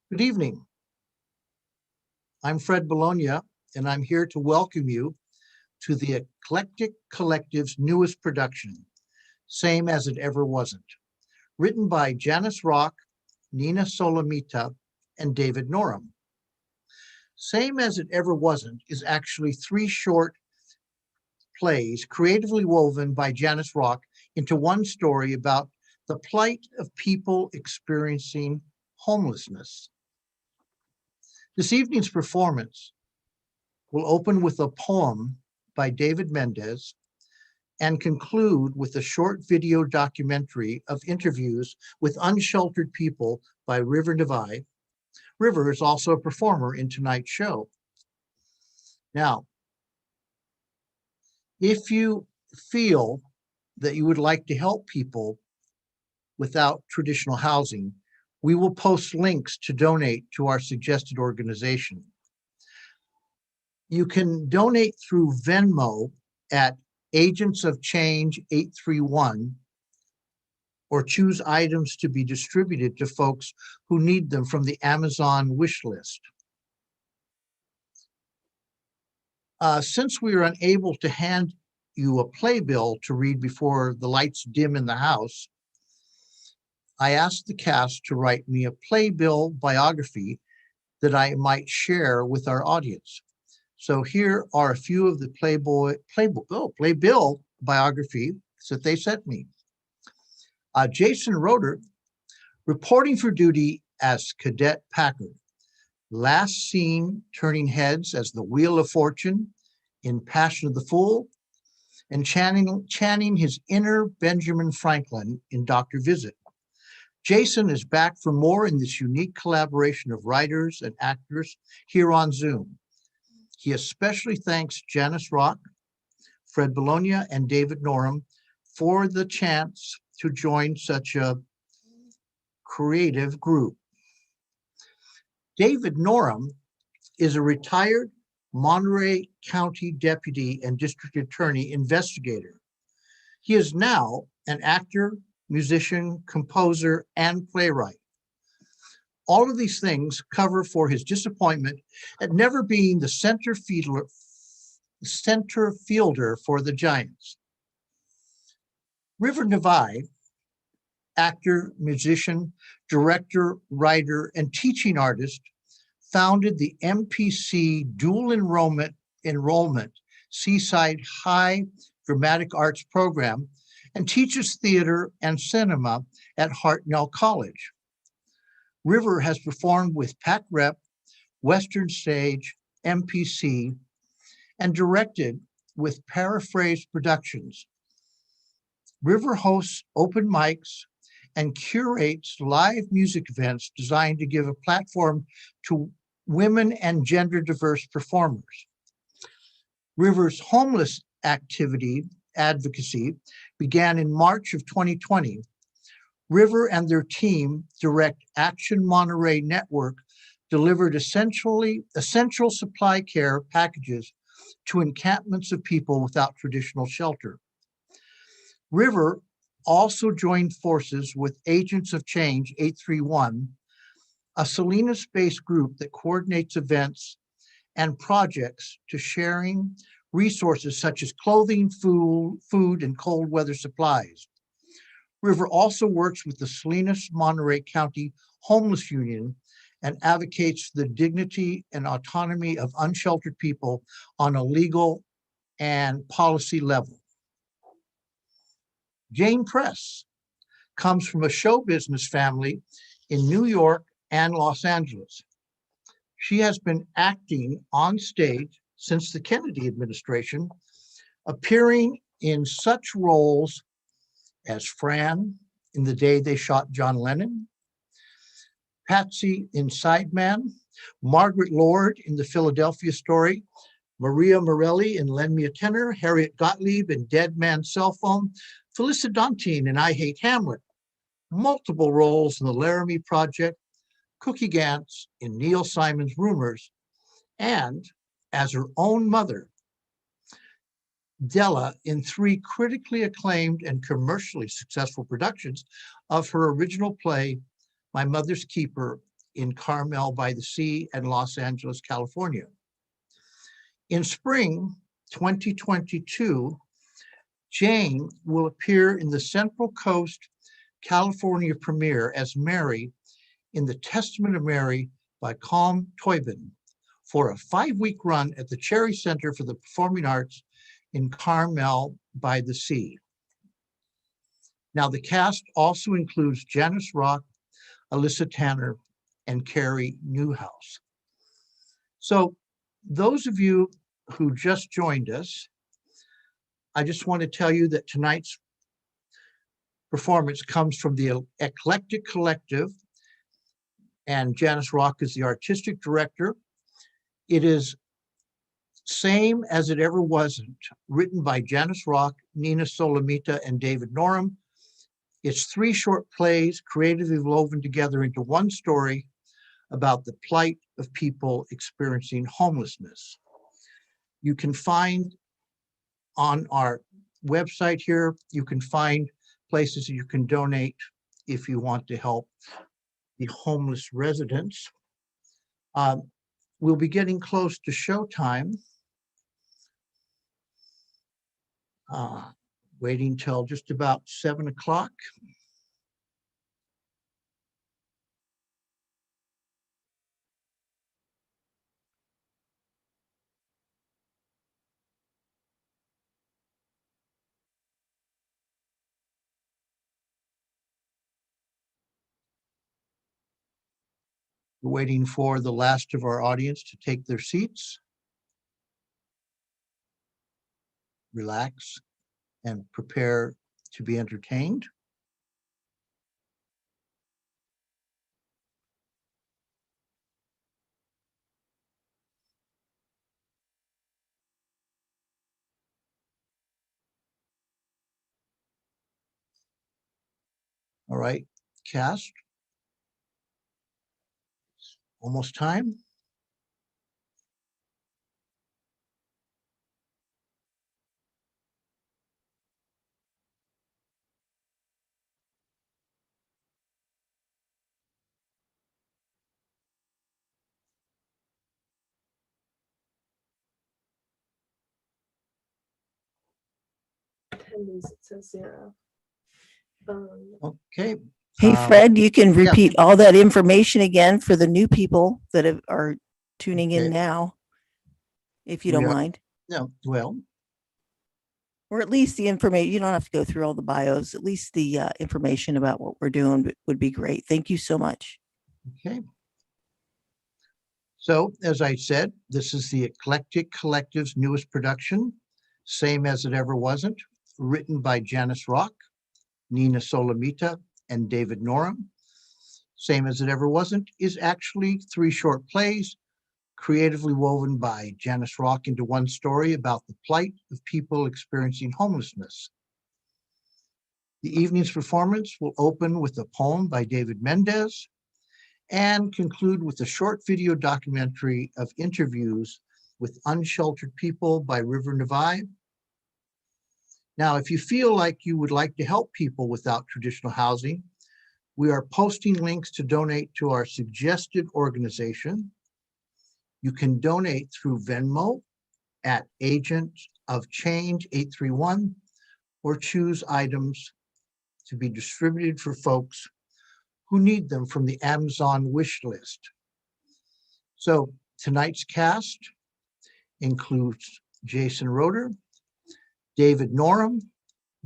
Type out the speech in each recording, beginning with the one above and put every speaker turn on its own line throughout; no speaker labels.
Good evening. I'm Fred Bologna, and I'm here to welcome you to the Eclectic Collective's newest production, Same as It Ever Wasn't, written by Janice Rock, Nina Solomita, and David Norum. Same as It Ever Wasn't is actually three short plays creatively woven by Janice Rock into one story about the plight of people experiencing homelessness. This evening's performance will open with a poem by David Mendez and conclude with a short video documentary of interviews with unsheltered people by River Nevaeh. River is also a performer in tonight's show. Now, if you feel that you would like to help people without traditional housing, we will post links to donate to our suggested organization. You can donate through Venmo at Agents of Change 831 or choose items to be distributed to folks who need them from the Amazon wish list. Since we are unable to hand you a playbill to read before the lights dim in the house, I asked the cast to write me a playbill biography that I might share with our audience. So here are a few of the playbill biographies that they sent me. Jason Roeder, reporting for duty as Cadet Packard, last seen turning heads as the Wheel of Fortune in Passion of the Fool, and channing his inner Benjamin Franklin in Dr. Visit. Jason is back for more in this unique collaboration of writers and actors here on Zoom. He especially thanks Janice Rock, Fred Bologna, and David Norum for the chance to join such a creative group. David Norum is a retired Monterey County Deputy and District Attorney investigator. He is now an actor, musician, composer, and playwright. All of these things cover for his disappointment at never being the center fielder for the Giants. River Nevaeh, actor, musician, director, writer, and teaching artist, founded the MPC dual enrollment Seaside High Dramatic Arts program and teaches theater and cinema at Hartnell College. River has performed with Pac Rep, Western Stage, MPC, and directed with Paraphrase Productions. River hosts open mics and curates live music events designed to give a platform to women and gender diverse performers. River's homeless advocacy began in March of 2020. River and their team, Direct Action Monterey Network, delivered essential supply care packages to encampments of people without traditional shelter. River also joined forces with Agents of Change 831, a Salinas-based group that coordinates events and projects to sharing resources such as clothing, food, and cold weather supplies. River also works with the Salinas Monterey County Homeless Union and advocates for the dignity and autonomy of unsheltered people on a legal and policy level. Jane Press comes from a show business family in New York and Los Angeles. She has been acting on stage since the Kennedy administration, appearing in such roles as Fran in The Day They Shot John Lennon, Patsy in Sideman, Margaret Lord in The Philadelphia Story, Maria Morelli in Lend Me a Tenor, Harriet Gottlieb in Dead Man's Cell Phone, Felissa Dantine in I Hate Hamlet, multiple roles in The Laramie Project, Cookie Gantz in Neil Simon's Rumors, and as her own mother, Della, in 3 critically acclaimed and commercially successful productions of her original play, My Mother's Keeper, in Carmel by the Sea and Los Angeles, California. In spring 2022, Jane will appear in the Central Coast California premiere as Mary in The Testament of Mary by Colm Tóibín for a 5-week run at the Cherry Center for the Performing Arts in Carmel by the Sea. Now, the cast also includes Janice Rock, Alyssa Tanner, and Carey Newhouse. So those of you who just joined us, I just want to tell you that tonight's performance comes from the Eclectic Collective, and Janice Rock is the artistic director. It is Same as It Ever Wasn't, written by Janice Rock, Nina Solomita, and David Norum. It's 3 short plays creatively woven together into one story about the plight of people experiencing homelessness. You can find on our website here, you can find places that you can donate if you want to help the homeless residents. We'll be getting close to showtime. Waiting till just about 7 o'clock. We're waiting for the last of our audience to take their seats, relax, and prepare to be entertained. All right, cast. Almost time.
Attendance, it says 0.
Okay.
Hey, Fred, you can
yeah.
repeat all that information again for the new people that are tuning in
Okay.
now, if you don't
Yeah.
mind.
No, well,
Or at least the information, you don't have to go through all the bios, at least the information about what we're doing would be great. Thank you so much.
okay. So, as I said, this is the Eclectic Collective's newest production, Same as It Ever Wasn't, written by Janice Rock, Nina Solomita, and David Norum. Same as It Ever Wasn't is actually 3 short plays creatively woven by Janice Rock into one story about the plight of people experiencing homelessness. The evening's performance will open with a poem by David Mendez and conclude with a short video documentary of interviews with unsheltered people by River Nevaeh. Now, if you feel like you would like to help people without traditional housing, we are posting links to donate to our suggested organization. You can donate through Venmo at Agent of Change 831 or choose items to be distributed for folks who need them from the Amazon wish list. So tonight's cast includes Jason Roeder, David Norum,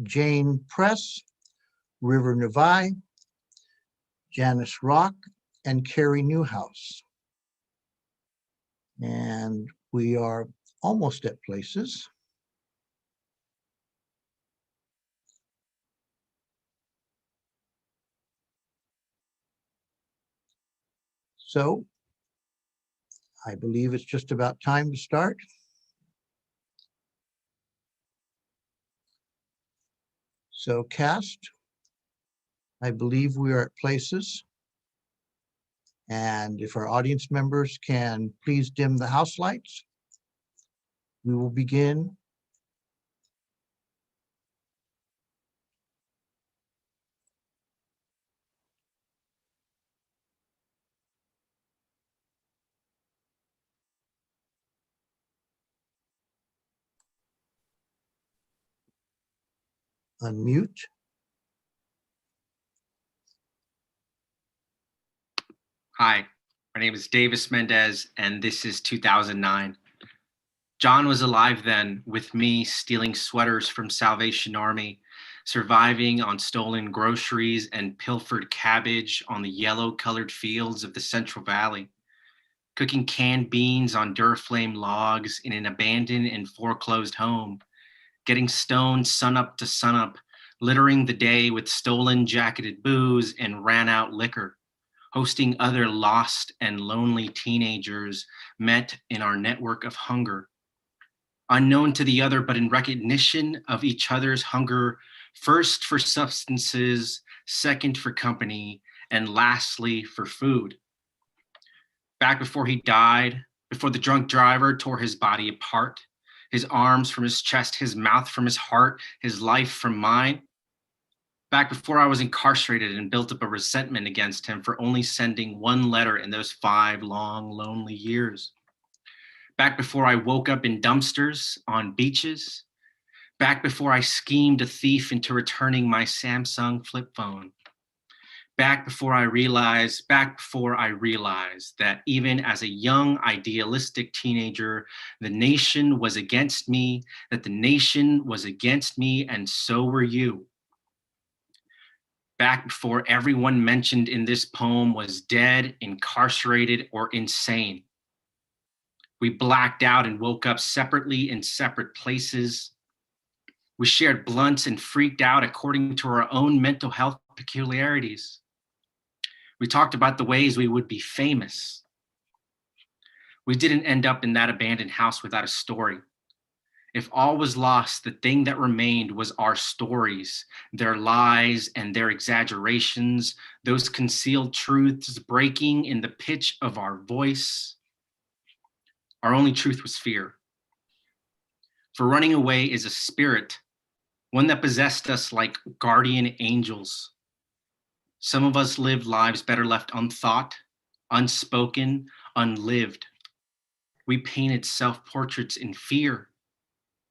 Jane Press, River Nevaeh, Janice Rock, and Carey Newhouse. And we are almost at places. So I believe it's just about time to start. So cast, I believe we are at places. And if our audience members can please dim the house lights, we will begin. unmute.
Hi, my name is Davis Mendez, and this is 2009. John was alive then, with me stealing sweaters from Salvation Army, surviving on stolen groceries and pilfered cabbage on the yellow-colored fields of the Central Valley, cooking canned beans on Duraflame logs in an abandoned and foreclosed home, getting stoned sunup to sunup, littering the day with stolen jacketed booze and ran-out liquor, hosting other lost and lonely teenagers met in our network of hunger. Unknown to the other, but in recognition of each other's hunger, first for substances, second for company, and lastly for food. Back before he died, before the drunk driver tore his body apart, his arms from his chest, his mouth from his heart, his life from mine. Back before I was incarcerated and built up a resentment against him for only sending one letter in those 5 long, lonely years. Back before I woke up in dumpsters on beaches. Back before I schemed a thief into returning my Samsung flip phone. Back before I realized that even as a young, idealistic teenager, the nation was against me, that the nation was against me, and so were you. Back before everyone mentioned in this poem was dead, incarcerated, or insane. We blacked out and woke up separately in separate places. We shared blunts and freaked out according to our own mental health peculiarities. We talked about the ways we would be famous. We didn't end up in that abandoned house without a story. If all was lost, the thing that remained was our stories, their lies and their exaggerations, those concealed truths breaking in the pitch of our voice. Our only truth was fear. For running away is a spirit, one that possessed us like guardian angels. Some of us lived lives better left unthought, unspoken, unlived. We painted self-portraits in fear.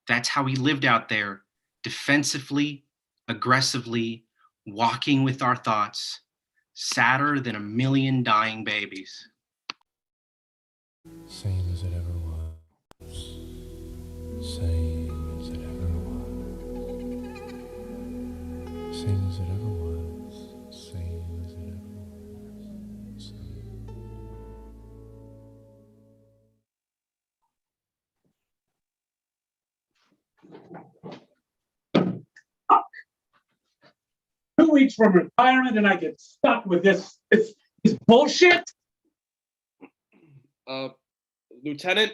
That's how we lived out there, defensively, aggressively, walking with our thoughts, sadder than a million dying babies.
Same as it ever was. Same as it ever was. Same as it ever was. Same as it ever was.
Two weeks from retirement and I get stuck with this bullshit?
Lieutenant,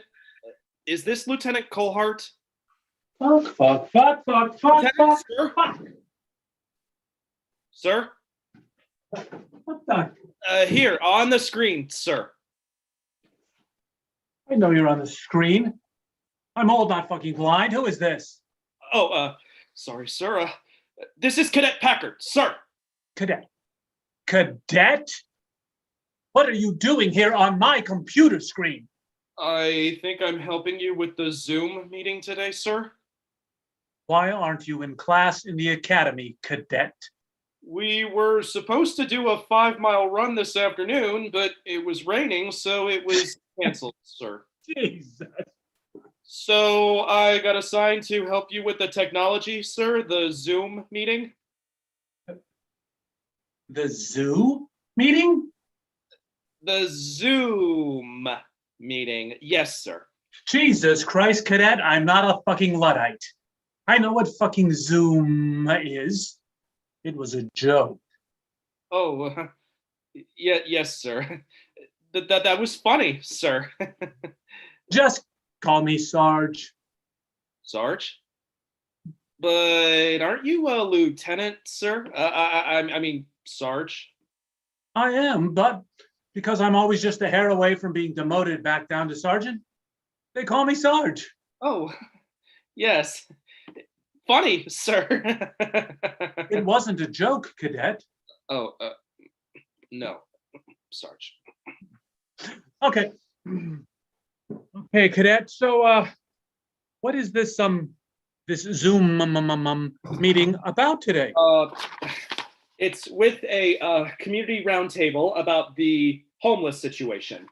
is this Lieutenant Colehart?
Fuck.
Lieutenant, sir?
Fuck.
Sir?
What the?
Here, on the screen, sir.
I know you're on the screen. I'm old, not fucking blind. Who is this?
Oh, sorry, sir. This is Cadet Packard, sir.
Cadet. Cadet? What are you doing here on my computer screen?
I think I'm helping you with the Zoom meeting today, sir.
Why aren't you in class in the academy, Cadet?
We were supposed to do a 5-mile run this afternoon, but it was raining, so it was canceled, sir.
Jesus.
So I got assigned to help you with the technology, sir, the Zoom meeting.
The zoo meeting?
The Zoom meeting. Yes, sir.
Jesus Christ, Cadet, I'm not a fucking Luddite. I know what fucking Zoom is. It was a joke.
Oh, yeah, yes, sir. That was funny, sir.
Just call me Sarge.
Sarge? But aren't you a lieutenant, sir? I mean, Sarge.
I am, but because I'm always just a hair away from being demoted back down to sergeant, they call me Sarge.
Oh, yes. Funny, sir.
It wasn't a joke, Cadet.
Oh, no, Sarge.
Okay. Okay, Cadet. So, what is this this Zoom meeting about today?
It's with a community roundtable about the homeless situation.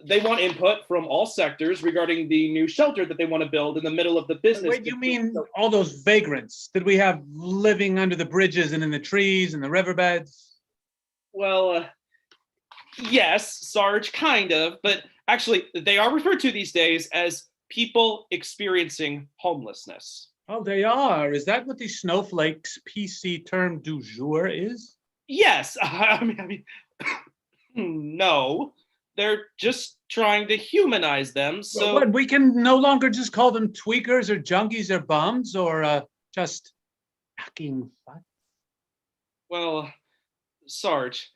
They want input from all sectors regarding the new shelter that they want to build in the middle of the business.
Wait, you mean all those vagrants that we have living under the bridges and in the trees and the riverbeds?
Well, yes, Sarge, kind of, but actually, they are referred to these days as people experiencing homelessness.
Oh, they are. Is that what the snowflakes PC term du jour is?
Yes, I mean, no, they're just trying to humanize them. So,
But we can no longer just call them tweakers or junkies or bums or just fucking fun.
well, Sarge,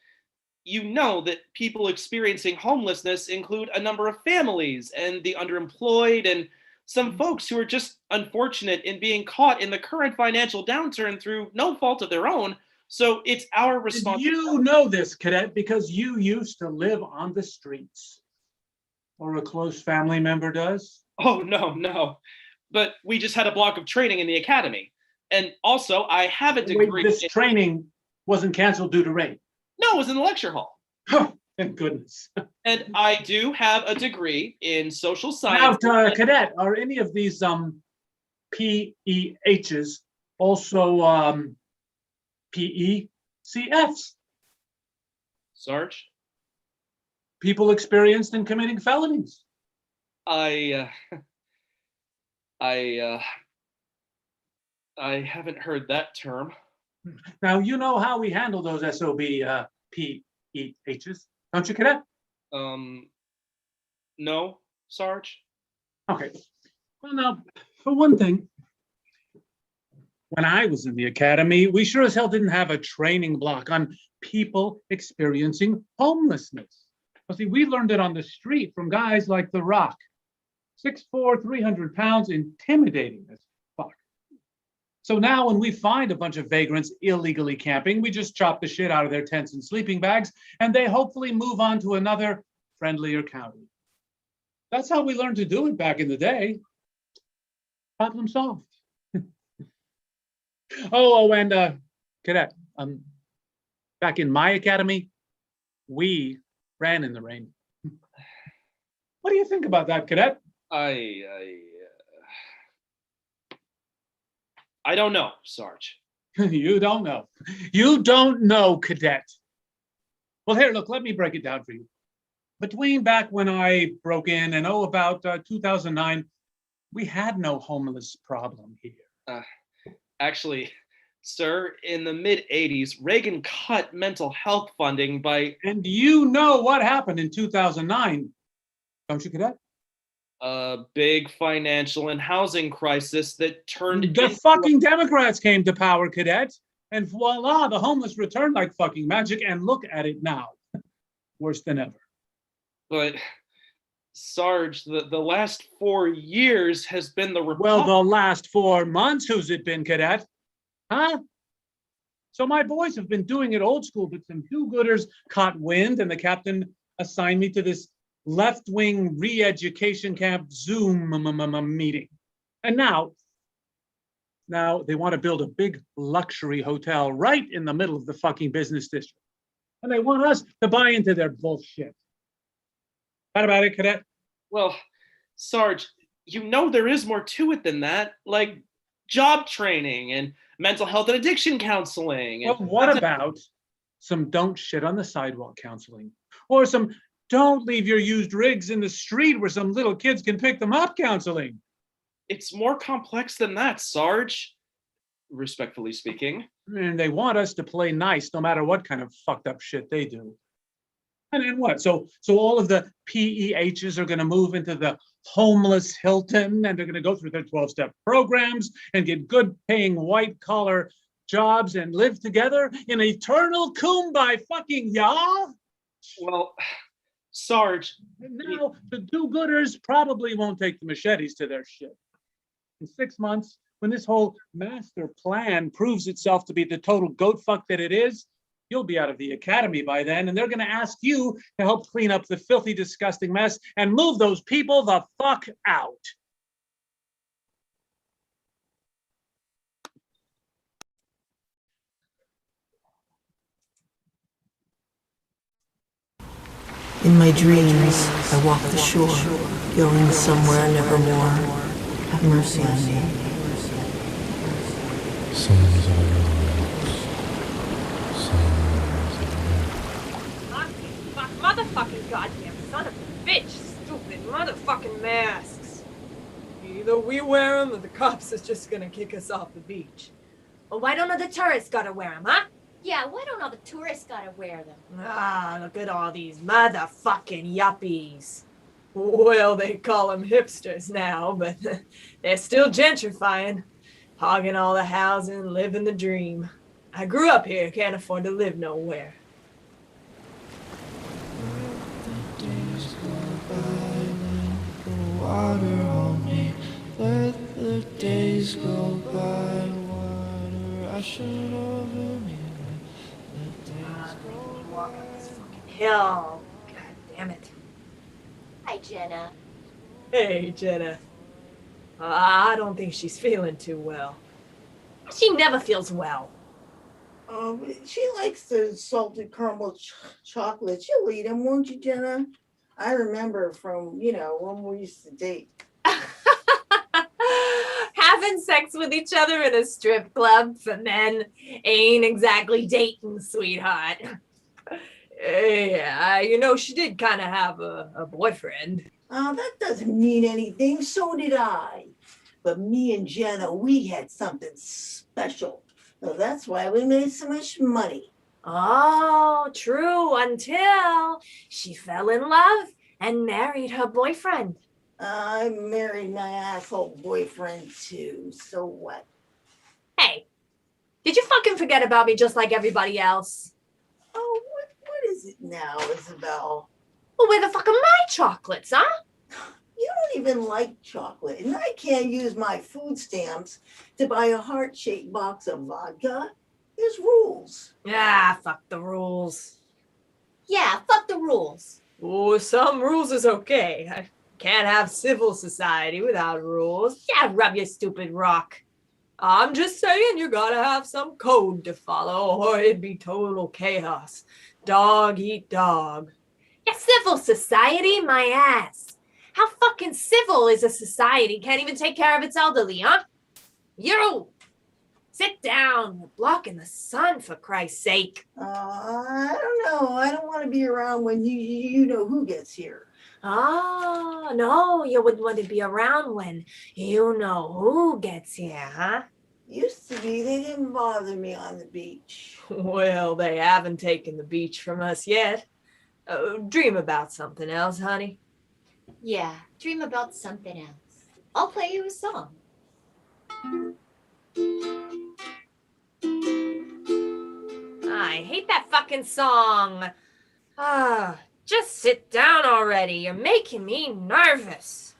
you know that people experiencing homelessness include a number of families and the underemployed and some folks who are just unfortunate in being caught in the current financial downturn through no fault of their own. So it's our responsibility.
You know this, cadet, because you used to live on the streets. Or a close family member does.
Oh, no. But we just had a block of training in the academy. And also, I have a degree.
Wait, this training wasn't canceled due to rain.
No, it was in the lecture hall.
Oh, thank goodness.
And I do have a degree in social science.
Now, cadet, are any of these PEHs also PECFs?
Sarge,
People experienced in committing felonies.
I haven't heard that term.
Now, you know how we handle those SOB PEHs, don't you, cadet?
No, Sarge.
Okay. Well, now, for one thing, when I was in the academy, we sure as hell didn't have a training block on people experiencing homelessness. Well, see, we learned it on the street from guys like The Rock. 6'4", 300 pounds, intimidating as fuck. So now when we find a bunch of vagrants illegally camping, we just chop the shit out of their tents and sleeping bags, and they hopefully move on to another friendlier county. That's how we learned to do it back in the day. Problem solved. And cadet, back in my academy, we ran in the rain. What do you think about that, cadet?
I don't know, Sarge.
You don't know. You don't know, cadet. Well, here, look, let me break it down for you. Between back when I broke in and about 2009, we had no homeless problem here.
Actually, sir, in the mid 80s, Reagan cut mental health funding by
And you know what happened in 2009, don't you, cadet?
a big financial and housing crisis that turned
The
into
fucking Democrats came to power, cadet, and voila, the homeless returned like fucking magic, and look at it now. Worse than ever.
But Sarge, the last 4 years has been the
Well, the last 4 months, who's it been, cadet? Huh? So my boys have been doing it old school, but some do-gooders caught wind, and the captain assigned me to this left-wing re-education camp Zoom meeting. And now they want to build a big luxury hotel right in the middle of the fucking business district. And they want us to buy into their bullshit. What about it, cadet?
Well, Sarge, you know there is more to it than that, like job training and mental health and addiction counseling.
Well, what about some don't shit on the sidewalk counseling? Or some don't leave your used rigs in the street where some little kids can pick them up counseling?
It's more complex than that, Sarge, respectfully speaking.
And they want us to play nice no matter what kind of fucked up shit they do. And then what? So all of the PEHs are going to move into the homeless Hilton, and they're going to go through their 12-step programs and get good paying white collar jobs and live together in eternal kumbaya fucking ya.
Well, Sarge,
And now the do-gooders probably won't take the machetes to their shit. In 6 months, when this whole master plan proves itself to be the total goat fuck that it is, you'll be out of the academy by then, and they're going to ask you to help clean up the filthy, disgusting mess and move those people the fuck out.
In my dreams, I walk the shore, going somewhere nevermore. Have mercy on me.
Same as it ever was. Same as it ever.
Fuck, motherfucking goddamn son of a bitch, stupid motherfucking masks. Either we wear them or the cops is just gonna kick us off the beach. Well, why don't all the tourists gotta wear them, huh?
Yeah, why don't all the tourists gotta wear them?
Ah, look at all these motherfucking yuppies. Well, they call them hipsters now, but they're still gentrifying. Hogging all the housing, living the dream. I grew up here, can't afford to live nowhere.
Water on me, let the days go by. Water rushing over me. Let the days go
Walk up this fucking hill. God damn it.
Hi, Jenna.
Hey, Jenna. I don't think she's feeling too well. She never feels well.
She likes the salted caramel chocolate. You'll eat them, won't you, Jenna? I remember from, when we used to date.
Having sex with each other in a strip club for men ain't exactly dating, sweetheart. Yeah, she did kind of have a boyfriend.
That doesn't mean anything. So did I. But me and Jenna, we had something special. So that's why we made so much money.
Oh, true, until she fell in love and married her boyfriend.
I married my asshole boyfriend too. So what?
Hey, did you fucking forget about me just like everybody else?
Oh, what is it now, Isabel?
Well, where the fuck are my chocolates, huh?
You don't even like chocolate, and I can't use my food stamps to buy a heart-shaped box of vodka. There's rules.
Ah, fuck the rules.
Yeah, fuck the rules.
Oh, some rules is okay. I can't have civil society without rules. Yeah, rub your stupid rock. I'm just saying you gotta have some code to follow or it'd be total chaos. Dog eat dog. Yeah, civil society, my ass. How fucking civil is a society? Can't even take care of its elderly, huh? You! Sit down. You're blocking the sun, for Christ's sake.
I don't know. I don't want to be around when you know who gets here.
Oh, no, you wouldn't want to be around when you know who gets here, huh?
Used to be, they didn't bother me on the beach.
Well, they haven't taken the beach from us yet. Dream about something else, honey.
Yeah, dream about something else. I'll play you a song.
I hate that fucking song. Just sit down already. You're making me nervous.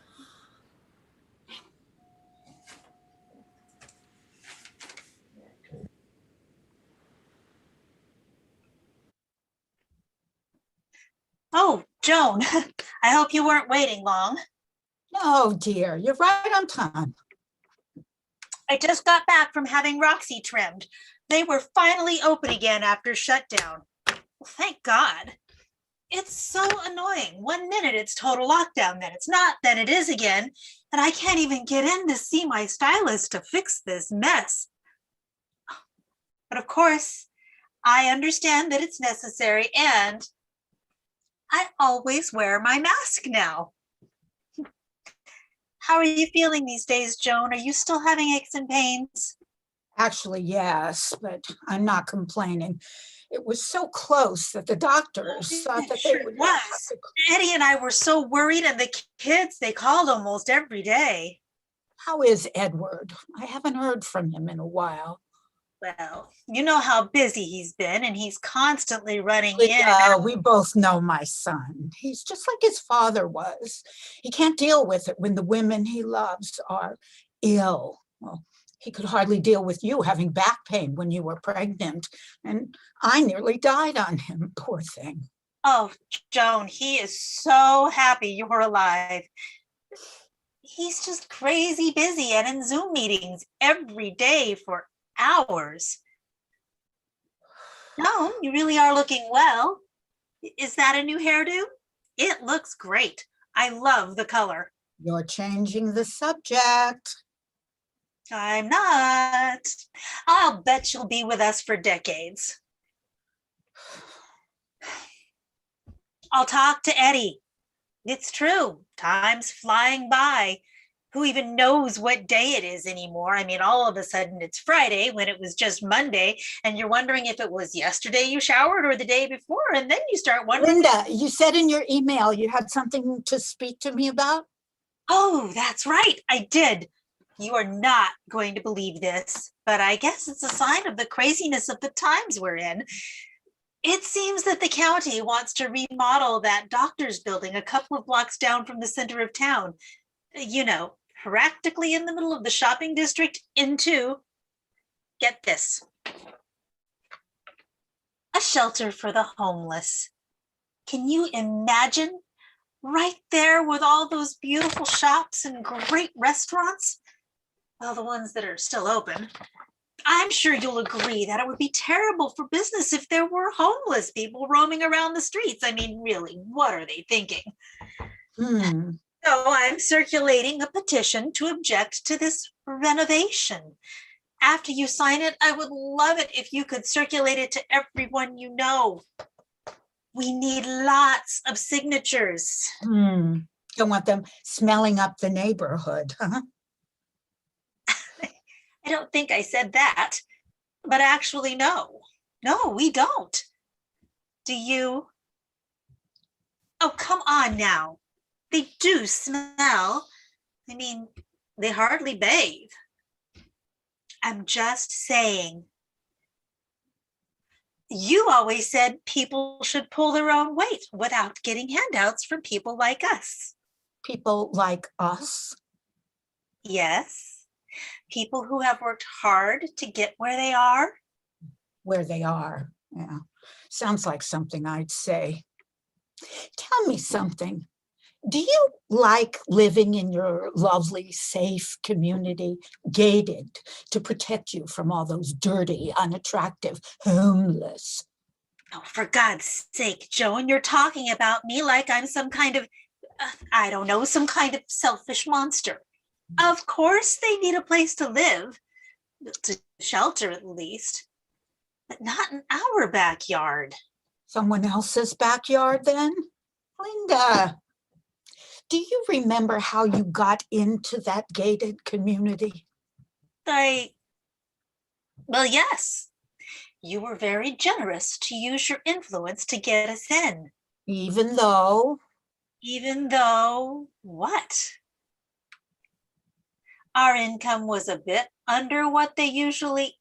Oh, Joan, I hope you weren't waiting long.
No, dear, you're right on time.
I just got back from having Roxy trimmed. They were finally open again after shutdown. Well, thank God. It's so annoying. 1 minute it's total lockdown, then it's not, then it is again. And I can't even get in to see my stylist to fix this mess. But of course, I understand that it's necessary, and I always wear my mask now. How are you feeling these days, Joan? Are you still having aches and pains?
Actually, yes, but I'm not complaining. It was so close that the doctors thought that they would.
Was. Eddie and I were so worried, and the kids, they called almost every day.
How is Edward? I haven't heard from him in a while.
Well, you know how busy he's been, and he's constantly running in and out.
We both know my son. He's just like his father was. He can't deal with it when the women he loves are ill. Well, he could hardly deal with you having back pain when you were pregnant, and I nearly died on him, poor thing.
Oh, Joan, he is so happy you're alive. He's just crazy busy and in Zoom meetings every day for hours. No, you really are looking well. Is that a new hairdo? It looks great. I love the color.
You're changing the subject.
I'm not. I'll bet you'll be with us for decades. I'll talk to Eddie. It's true. Time's flying by. Who even knows what day it is anymore? I mean, all of a sudden it's Friday when it was just Monday, and you're wondering if it was yesterday you showered or the day before, and then you start wondering.
Linda, you said in your email you had something to speak to me about?
Oh, that's right. I did. You are not going to believe this, but I guess it's a sign of the craziness of the times we're in. It seems that the county wants to remodel that doctor's building a couple of blocks down from the center of town. You know, practically in the middle of the shopping district into, get this, a shelter for the homeless. Can you imagine? Right there with all those beautiful shops and great restaurants? Well, the ones that are still open. I'm sure you'll agree that it would be terrible for business if there were homeless people roaming around the streets. I mean, really, what are they thinking? So I'm circulating a petition to object to this renovation. After you sign it, I would love it if you could circulate it to everyone you know. We need lots of signatures.
Don't want them smelling up the neighborhood, huh?
I don't think I said that, but actually, no. No, we don't. Do you? Oh, come on now. They do smell. I mean, they hardly bathe. I'm just saying. You always said people should pull their own weight without getting handouts from people like us.
People like us?
Yes. People who have worked hard to get where they are.
Where they are, yeah. Sounds like something I'd say. Tell me something. Do you like living in your lovely, safe community, gated to protect you from all those dirty, unattractive, homeless?
Oh, for God's sake, Joan, you're talking about me like I'm some kind of, I don't know, some kind of selfish monster. Of course they need a place to live, to shelter at least, but not in our backyard.
Someone else's backyard then? Linda, do you remember how you got into that gated community?
Well, yes. You were very generous to use your influence to get us in.
Even though?
Even though what? Our income was a bit under what they usually.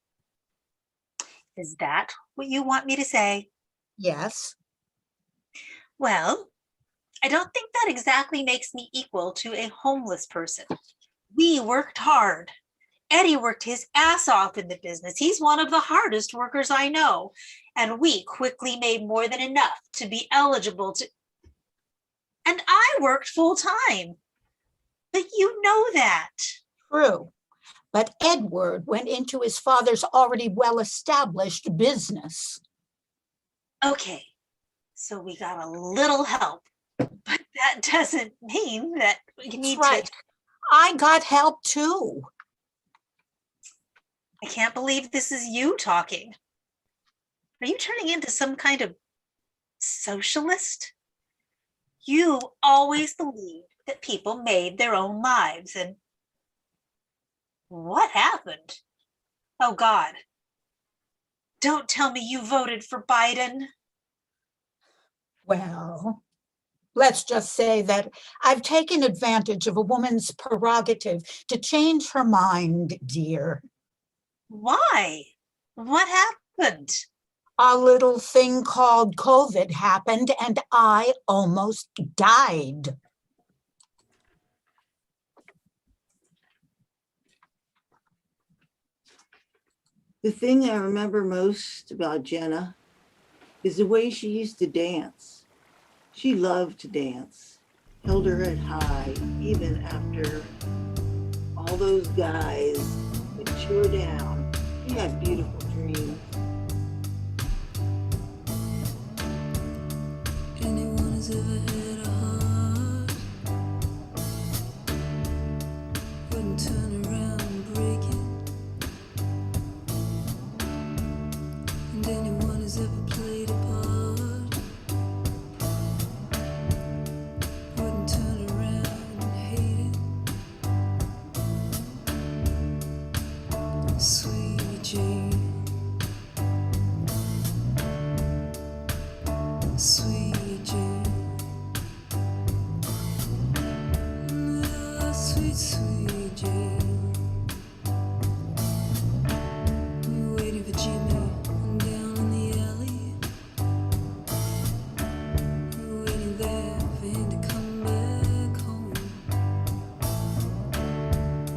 Is that what you want me to say?
Yes.
Well, I don't think that exactly makes me equal to a homeless person. We worked hard. Eddie worked his ass off in the business. He's one of the hardest workers I know. And we quickly made more than enough to be eligible to. And I worked full time. But you know that.
True. But Edward went into his father's already well-established business.
Okay, so we got a little help, but that doesn't mean that we need
Right.
to.
I got help too.
I can't believe this is you talking. Are you turning into some kind of socialist? You always believed that people made their own lives, and what happened? Oh God. Don't tell me you voted for Biden.
Well, let's just say that I've taken advantage of a woman's prerogative to change her mind, dear.
Why? What happened?
A little thing called COVID happened and I almost died.
The thing I remember most about Jenna is the way she used to dance. She loved to dance, held her head high, even after all those guys would chew her down. She had beautiful dreams.
Anyone has ever had a sweet, sweet Jane. We're waiting for Jimmy down in the alley. We're waiting there for him to come back home.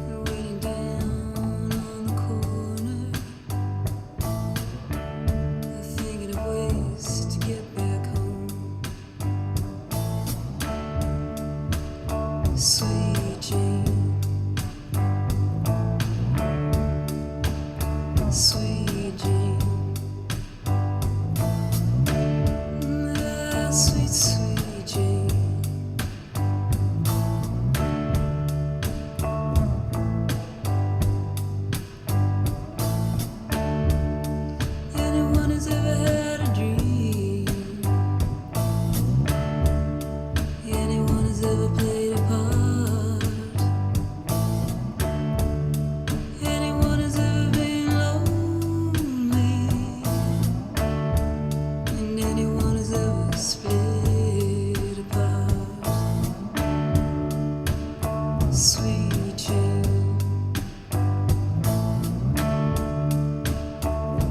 We're waiting down on the corner. We're thinking of ways to get back home. Sweet Jane, sweet Jane, sweet, sweet Jane. Anyone who's ever had a dream, anyone who's ever played a part, anyone who's ever been lonely, and anyone who's ever split apart. Sweet Jane,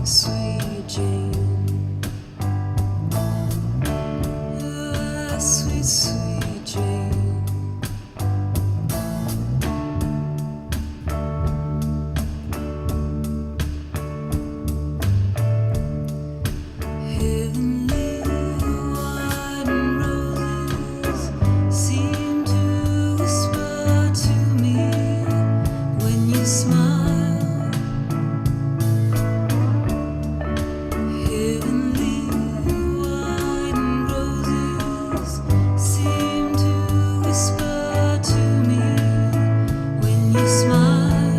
sweet Jane, sweet, sweet Jane. Heavenly white roses seem to whisper to me when you smile. Heavenly white roses seem to whisper to me when you smile.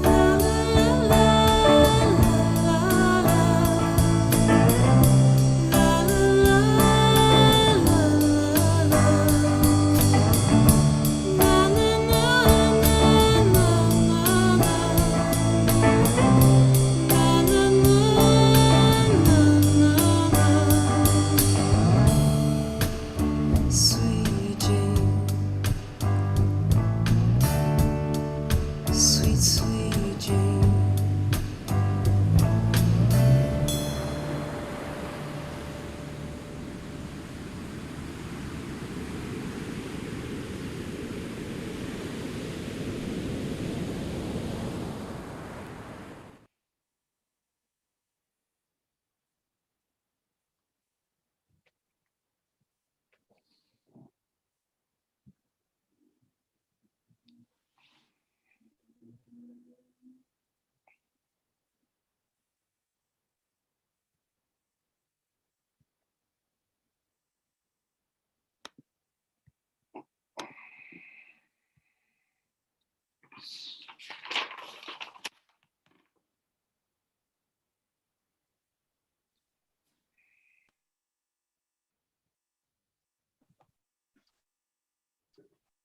La la la la la Sweet Jane, sweet, sweet Jane.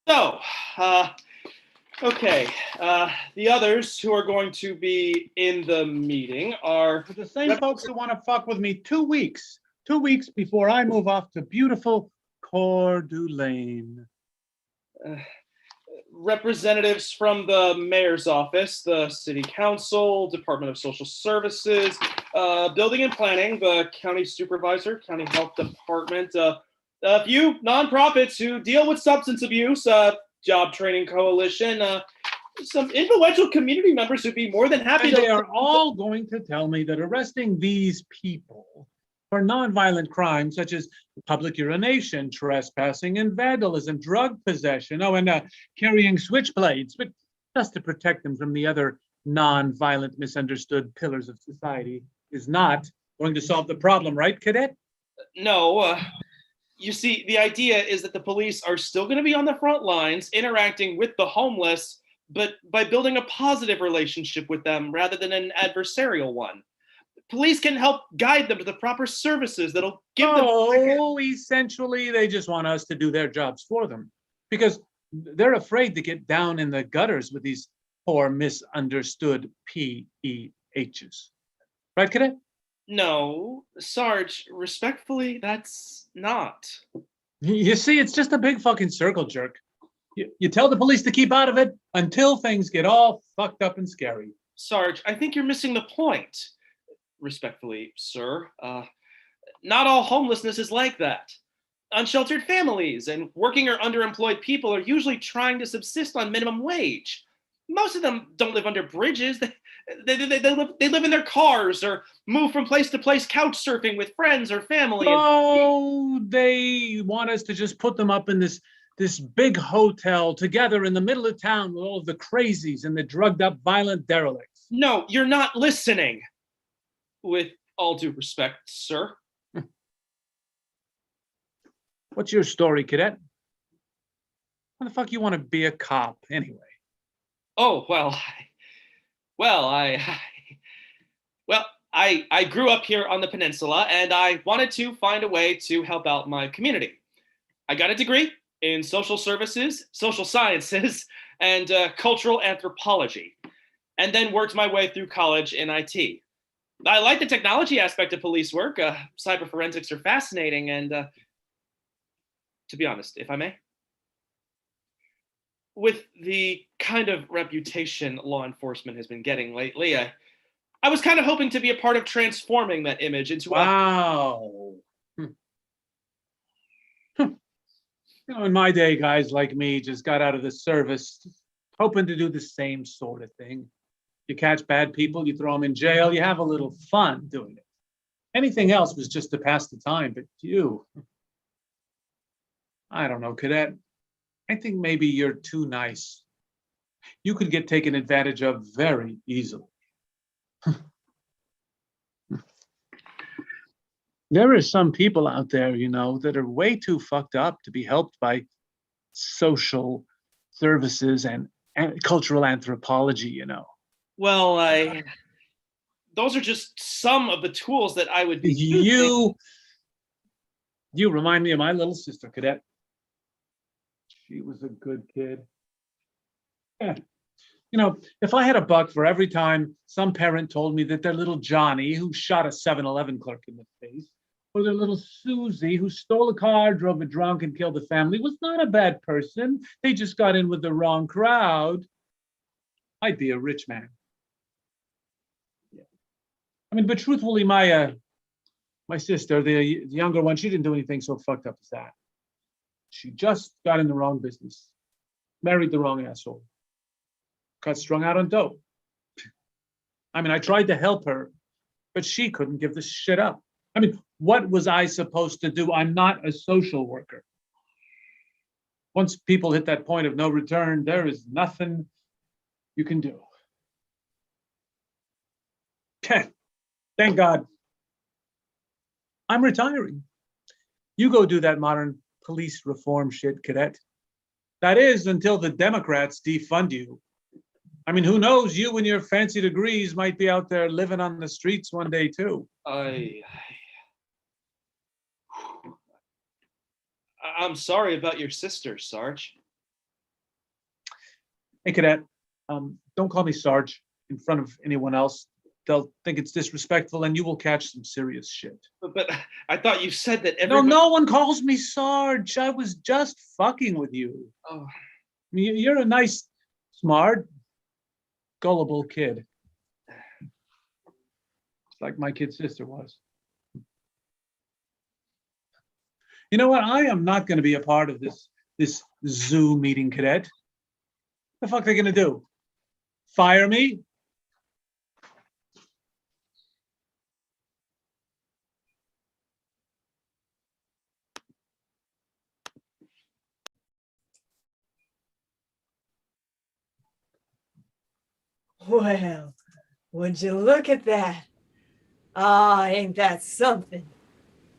So, okay, the others who are going to be in the meeting are
For the same folks who want to fuck with me 2 weeks, 2 weeks before I move off to beautiful Coeur d'Alene.
representatives from the mayor's office, the city council, Department of Social Services, building and planning, the county supervisor, county health department, a few nonprofits who deal with substance abuse, job training coalition, some influential community members who'd be more than happy
And
to.
they are all going to tell me that arresting these people for nonviolent crimes such as public urination, trespassing, and vandalism, drug possession, and carrying switchblades, but just to protect them from the other nonviolent, misunderstood pillars of society, is not going to solve the problem, right, Cadet?
No, you see, the idea is that the police are still going to be on the front lines interacting with the homeless, but by building a positive relationship with them rather than an adversarial one. Police can help guide them to the proper services that'll give them.
Oh, essentially, they just want us to do their jobs for them because they're afraid to get down in the gutters with these poor misunderstood PEHs. Right, Cadet?
No, Sarge, respectfully, that's not.
You see, it's just a big fucking circle jerk. You tell the police to keep out of it until things get all fucked up and scary.
Sarge, I think you're missing the point. Respectfully, sir. Not all homelessness is like that. Unsheltered families and working or underemployed people are usually trying to subsist on minimum wage. Most of them don't live under bridges. They live in their cars or move from place to place couch surfing with friends or family.
Oh, they want us to just put them up in this big hotel together in the middle of town with all of the crazies and the drugged up, violent derelicts.
No, you're not listening. With all due respect, sir.
What's your story, cadet? Why the fuck you want to be a cop anyway?
Oh, I grew up here on the peninsula and I wanted to find a way to help out my community. I got a degree in social services, social sciences, and cultural anthropology, and then worked my way through college in IT. I like the technology aspect of police work. Cyber forensics are fascinating, and to be honest, if I may, with the kind of reputation law enforcement has been getting lately, I was kind of hoping to be a part of transforming that image into
Wow. You know, in my day, guys like me just got out of the service, hoping to do the same sort of thing. You catch bad people, you throw them in jail, you have a little fun doing it. Anything else was just to pass the time, but you, I don't know, cadet. I think maybe you're too nice. You could get taken advantage of very easily. There are some people out there, you know, that are way too fucked up to be helped by social services and cultural anthropology, you know.
Well, those are just some of the tools that I would be
You remind me of my little sister, cadet. She was a good kid. Yeah. You know, if I had a buck for every time some parent told me that their little Johnny, who shot a 7-Eleven clerk in the face, or their little Susie, who stole a car, drove it drunk, and killed the family, was not a bad person, they just got in with the wrong crowd, I'd be a rich man. Yeah. I mean, but truthfully, my sister, the younger one, she didn't do anything so fucked up as that. She just got in the wrong business, married the wrong asshole, got strung out on dope. I mean, I tried to help her, but she couldn't give this shit up. I mean, what was I supposed to do? I'm not a social worker. Once people hit that point of no return, there is nothing you can do. Thank God. I'm retiring. You go do that modern police reform shit, cadet. That is until the Democrats defund you. I mean, who knows? You and your fancy degrees might be out there living on the streets one day too.
I'm sorry about your sister, Sarge.
Hey, cadet, don't call me Sarge in front of anyone else. They'll think it's disrespectful and you will catch some serious shit.
But I thought you said that everybody...
No one calls me Sarge. I was just fucking with you.
Oh.
You're a nice, smart, gullible kid. Like my kid sister was. You know what? I am not going to be a part of this zoo meeting, cadet. What the fuck are they going to do? Fire me?
Well, would you look at that? Ah, ain't that something?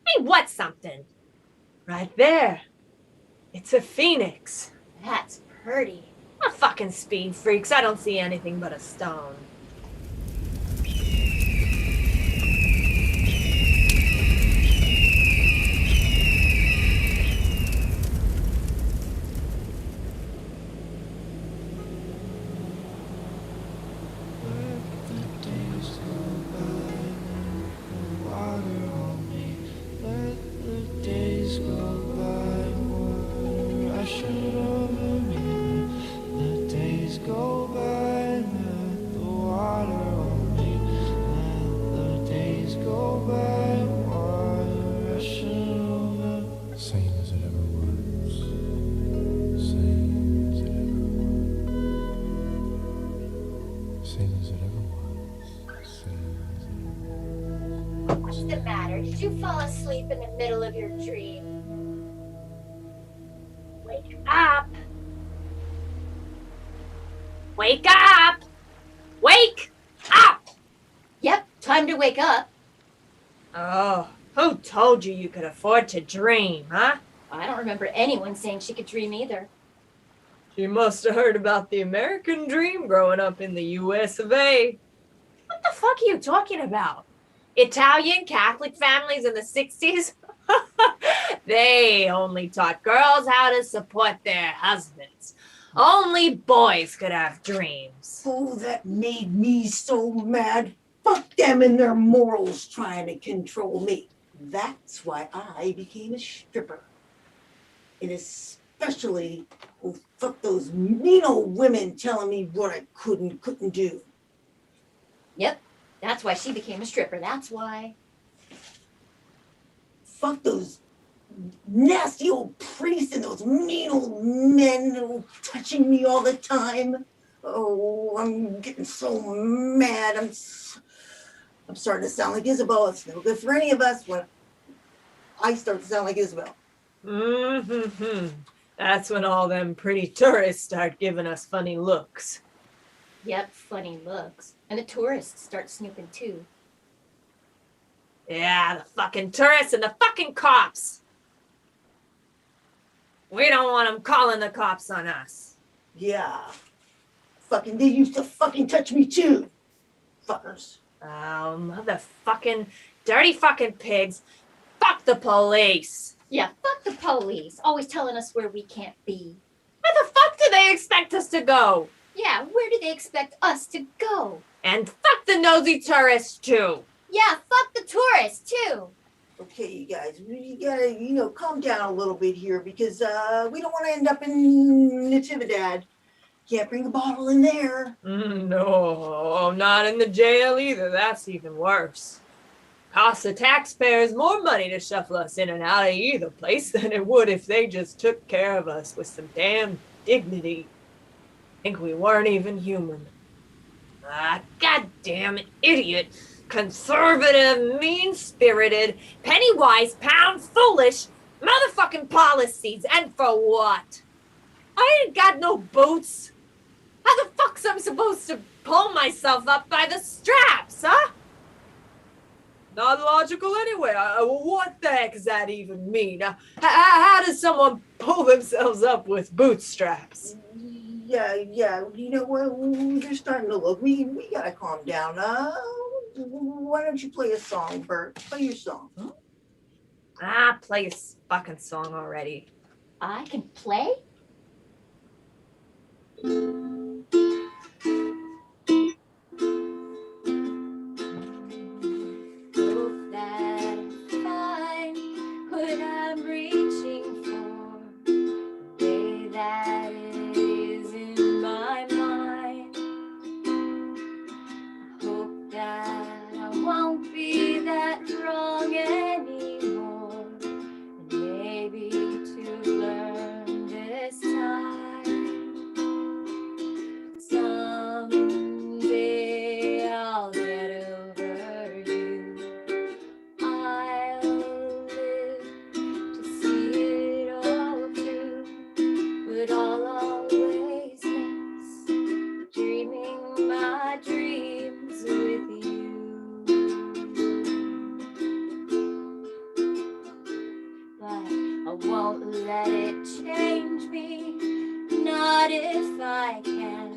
Hey, what something?
Right there. It's a phoenix.
That's pretty.
A fucking speed freaks. I don't see anything but a stone.
Water on me, let the days go by.
did you fall asleep in the middle of your dream? Wake up!
Wake up! Wake up!
Yep, time to wake up.
Oh, who told you you could afford to dream, huh?
I don't remember anyone saying she could dream either.
You must have heard about the American dream growing up in the US of A. What the fuck are you talking about? Italian Catholic families in the 60s? They only taught girls how to support their husbands. Only boys could have dreams.
Oh, that made me so mad. Fuck them and their morals trying to control me. That's why I became a stripper. And especially, oh, fuck those mean old women telling me what I couldn't do.
Yep, that's why she became a stripper. That's why.
Fuck those nasty old priests and those mean old men who are touching me all the time. Oh, I'm getting so mad. I'm starting to sound like Isabel. It's no good for any of us when I start to sound like Isabel.
Mm-hmm. That's when all them pretty tourists start giving us funny looks.
Yep, funny looks. And the tourists start snooping too.
Yeah, the fucking tourists and the fucking cops. We don't want them calling the cops on us.
Yeah. Fucking, they used to fucking touch me too. Fuckers.
Oh, motherfucking dirty fucking pigs. Fuck the police.
Yeah, fuck the police. Always telling us where we can't be.
Where the fuck do they expect us to go?
Yeah, where do they expect us to go?
And fuck the nosy tourists too.
Yeah, fuck the tourists too.
Okay, you guys, you gotta, calm down a little bit here because we don't want to end up in Natividad. Can't bring a bottle in there.
No, not in the jail either. That's even worse. Costs the taxpayers more money to shuffle us in and out of either place than it would if they just took care of us with some damn dignity. Think we weren't even human. Ah, goddamn idiot. Conservative, mean-spirited, penny-wise, pound-foolish motherfucking policies. And for what? I ain't got no boots. How the fuck's I'm supposed to pull myself up by the straps, huh? Not logical anyway. What the heck does that even mean? How does someone pull themselves up with bootstraps?
Yeah, you know what? They're starting to look. We gotta calm down. Why don't you play a song, Bert? Play your song. Huh?
Play a fucking song already.
I can play? Hope that I find what I'm reaching for. The way that it is in my mind. I hope that I won't be that wrong anymore. And maybe to learn this time. Someday I'll get over you. I'll live to see it all through. But I'll always miss dreaming my dreams with you. But I won't let it change me, not if I can.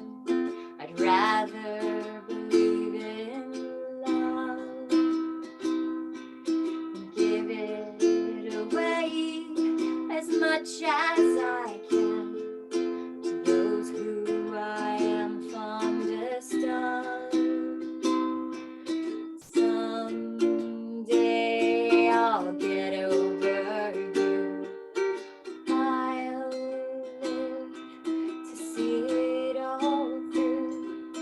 I'd rather believe in love and give it away as much as I can to those who I am fondest of. Someday I'll get over you. I'll live to see it all through,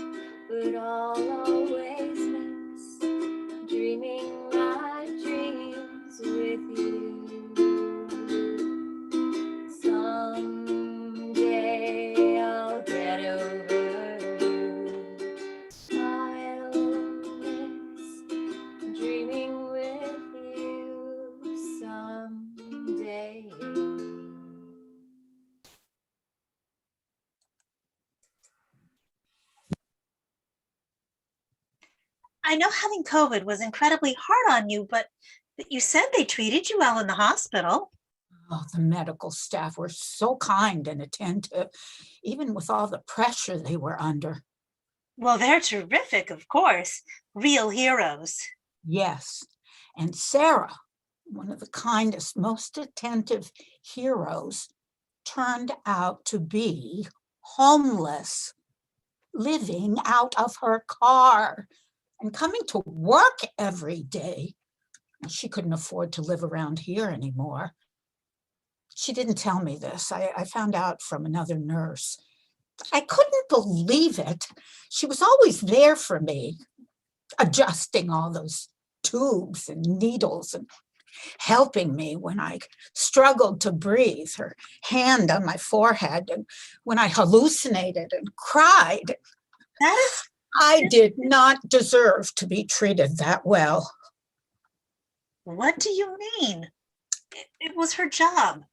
but I'll always miss dreaming my dreams with you. Someday
I know having COVID was incredibly hard on you, but you said they treated you well in the hospital.
Oh, the medical staff were so kind and attentive, even with all the pressure they were under.
Well, they're terrific, of course. Real heroes.
Yes. And Sarah, one of the kindest, most attentive heroes, turned out to be homeless, living out of her car and coming to work every day. She couldn't afford to live around here anymore. She didn't tell me this. I found out from another nurse. I couldn't believe it. She was always there for me, adjusting all those tubes and needles and helping me when I struggled to breathe, her hand on my forehead, and when I hallucinated and cried.
That is,
I did not deserve to be treated that well.
what do you mean? It was her job.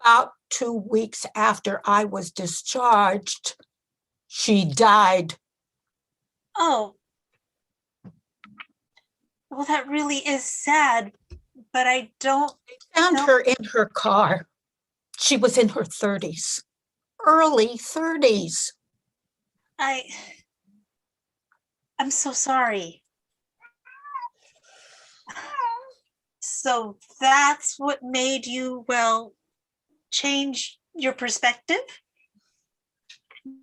About 2 weeks after I was discharged, she died.
Oh. Well, that really is sad, but I don't.
Found
No.
her in her car. She was in her 30s, early 30s.
I'm so sorry. So that's what made you, well, change your perspective?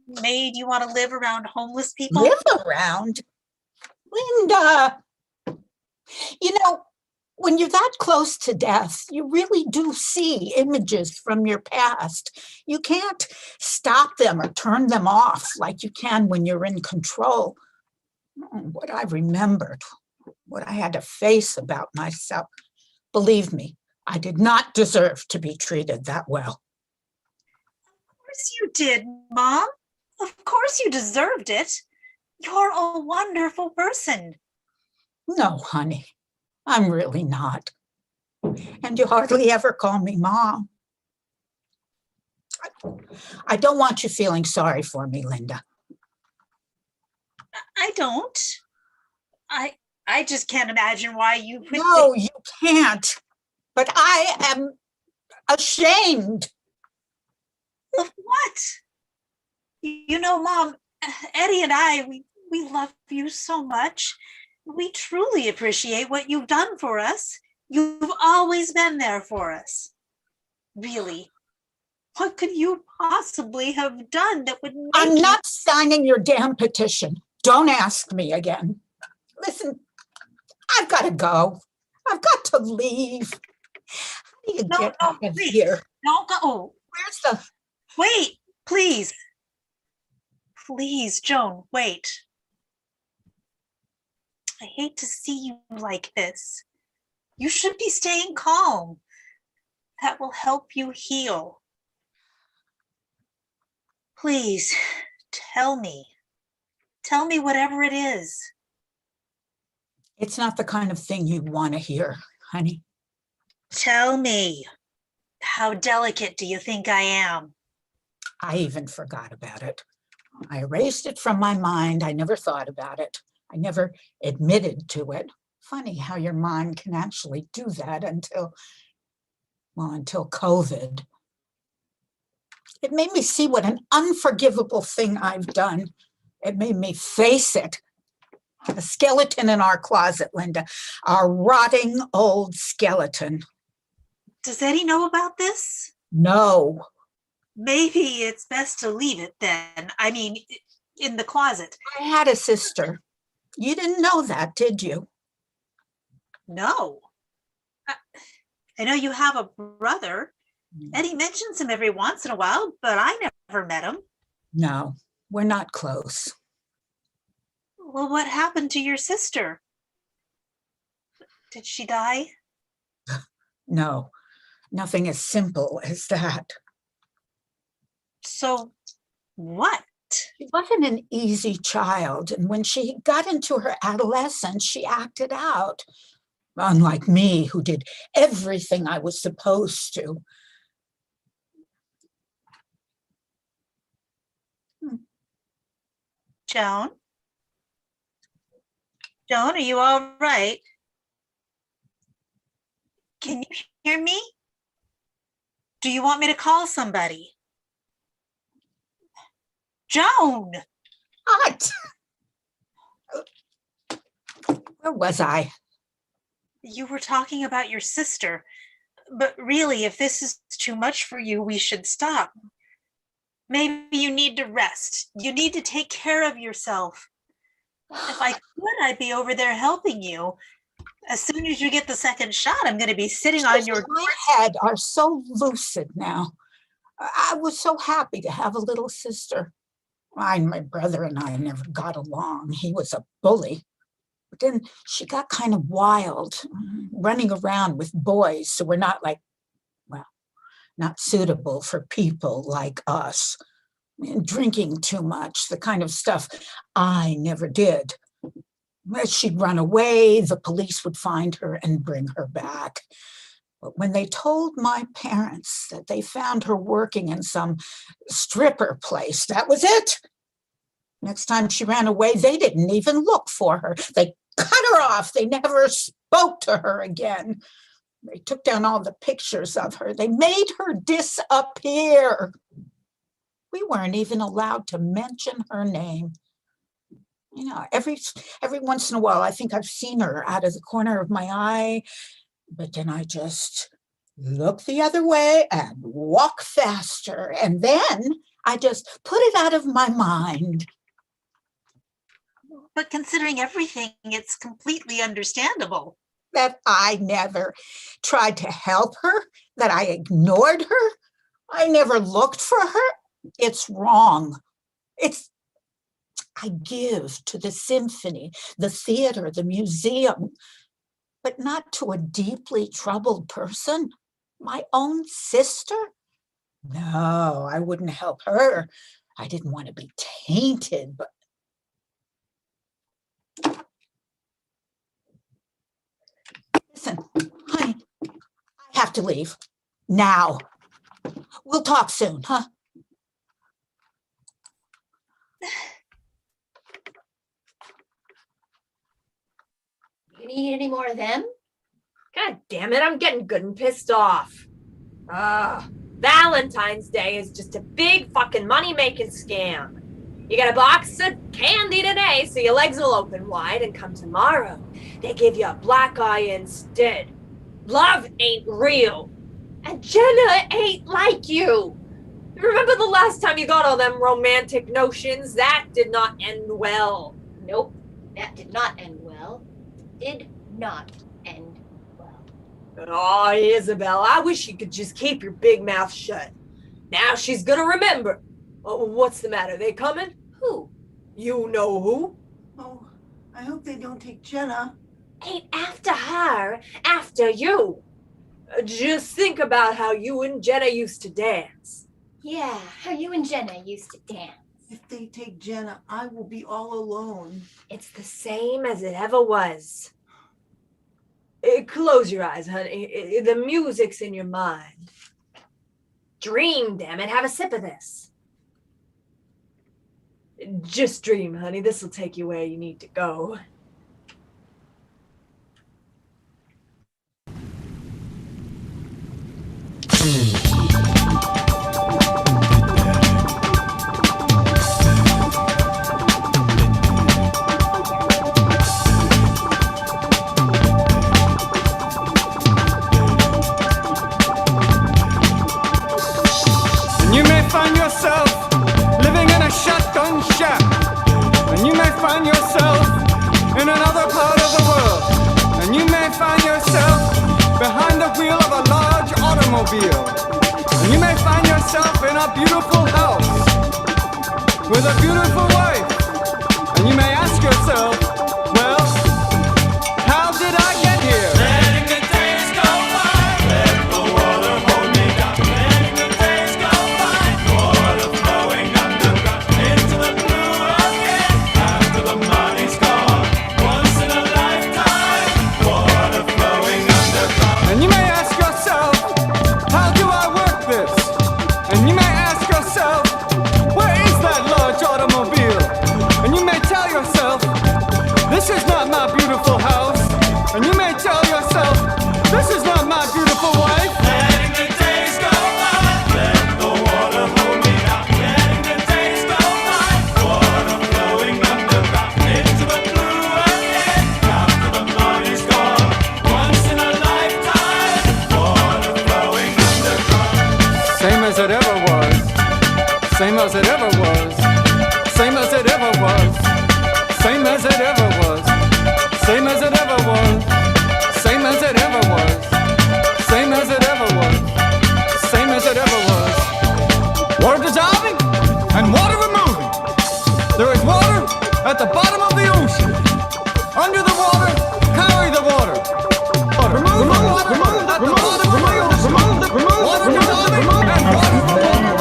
Made you want to live around homeless people?
Live around? Linda, you know, when you're that close to death, you really do see images from your past. You can't stop them or turn them off like you can when you're in control. What I remembered, what I had to face about myself. Believe me, I did not deserve to be treated that well.
Of course you did, Mom. Of course you deserved it. You're a wonderful person.
No, honey, I'm really not. And you hardly ever call me Mom. I don't want you feeling sorry for me, Linda.
I don't. I just can't imagine why you would.
No, you can't. But I am ashamed.
Of what? You know, Mom, Eddie and I, we love you so much. We truly appreciate what you've done for us. You've always been there for us. Really. What could you possibly have done that would make
I'm
you...
not signing your damn petition. Don't ask me again. Listen, I've got to go. I've got to leave. How do you get out of
please,
here?
Don't go.
Where's the...
Wait, please. Please, Joan, wait. I hate to see you like this. You should be staying calm. That will help you heal. Please, tell me. Tell me whatever it is.
It's not the kind of thing you want to hear, honey.
Tell me. How delicate do you think I am?
I even forgot about it. I erased it from my mind. I never thought about it. I never admitted to it. Funny how your mind can actually do that until COVID. It made me see what an unforgivable thing I've done. It made me face it. A skeleton in our closet, Linda, a rotting old skeleton.
Does Eddie know about this?
No.
Maybe it's best to leave it then. I mean, in the closet.
I had a sister. You didn't know that, did you?
No. I know you have a brother. Eddie mentions him every once in a while, but I never met him.
No, we're not close.
Well, what happened to your sister? Did she die?
No, nothing as simple as that.
So what?
She wasn't an easy child, and when she got into her adolescence, she acted out. Unlike me, who did everything I was supposed to.
Joan? Joan, are you all right? Can you hear me? Do you want me to call somebody? Joan!
What? Where was I?
You were talking about your sister, but really, if this is too much for you, we should stop. Maybe you need to rest. You need to take care of yourself. If I could, I'd be over there helping you. As soon as you get the second shot, I'm going to be sitting on your...
My head are so lucid now. I was so happy to have a little sister. My brother and I never got along. He was a bully. But then she got kind of wild, running around with boys who were not suitable for people like us. And drinking too much, the kind of stuff I never did. She'd run away, the police would find her and bring her back. But when they told my parents that they found her working in some stripper place, that was it. Next time she ran away, they didn't even look for her. They cut her off. They never spoke to her again. They took down all the pictures of her. They made her disappear. We weren't even allowed to mention her name. You know, every once in a while, I think I've seen her out of the corner of my eye, but then I just look the other way and walk faster. And then I just put it out of my mind.
But considering everything, it's completely understandable.
That I never tried to help her, that I ignored her, I never looked for her. It's wrong. I give to the symphony, the theater, the museum, but not to a deeply troubled person, my own sister. No, I wouldn't help her. I didn't want to be tainted, but listen, honey, I have to leave now. We'll talk soon, huh?
You need any more of them?
God damn it, I'm getting good and pissed off. Valentine's Day is just a big fucking money-making scam. You get a box of candy today, so your legs will open wide, and come tomorrow, they give you a black eye instead. Love ain't real. And Jenna ain't like you. Remember the last time you got all them romantic notions? That did not end well.
Nope, that did not end well. Did not end well.
Oh, Isabel, I wish you could just keep your big mouth shut. Now she's gonna remember. Oh, what's the matter? They coming?
Who?
You know who?
Oh, I hope they don't take Jenna.
Ain't after her, after you. Just think about how you and Jenna used to dance.
Yeah, how you and Jenna used to dance.
If they take Jenna, I will be all alone.
It's the same as it ever was. Close your eyes, honey. The music's in your mind. Dream, damn it. Have a sip of this. Just dream, honey. This will take you where you need to go.
You may find yourself living in a shotgun shack, and you may find yourself in another part of the world, and you may find yourself behind the wheel of a large automobile, and you may find yourself in a beautiful house with a beautiful wife, and you may ask yourself, well, how did I get here? Letting the days go by, let the water hold me down. Letting the days go by, water flowing underground into the blue again. After the money's gone, once in a lifetime, water flowing underground. And you may ask yourself, how do I work this? And you may ask yourself, where is that large automobile? And you may tell yourself, same as it ever was, same as it ever was, same as it ever was, same as it ever was, same as it ever was, same as it ever was, same as it ever was. Water dissolving and water removing. There is water at the bottom of the ocean. Under the water, carry the water. Remove the water at the bottom of the ocean. Water dissolving and water removing.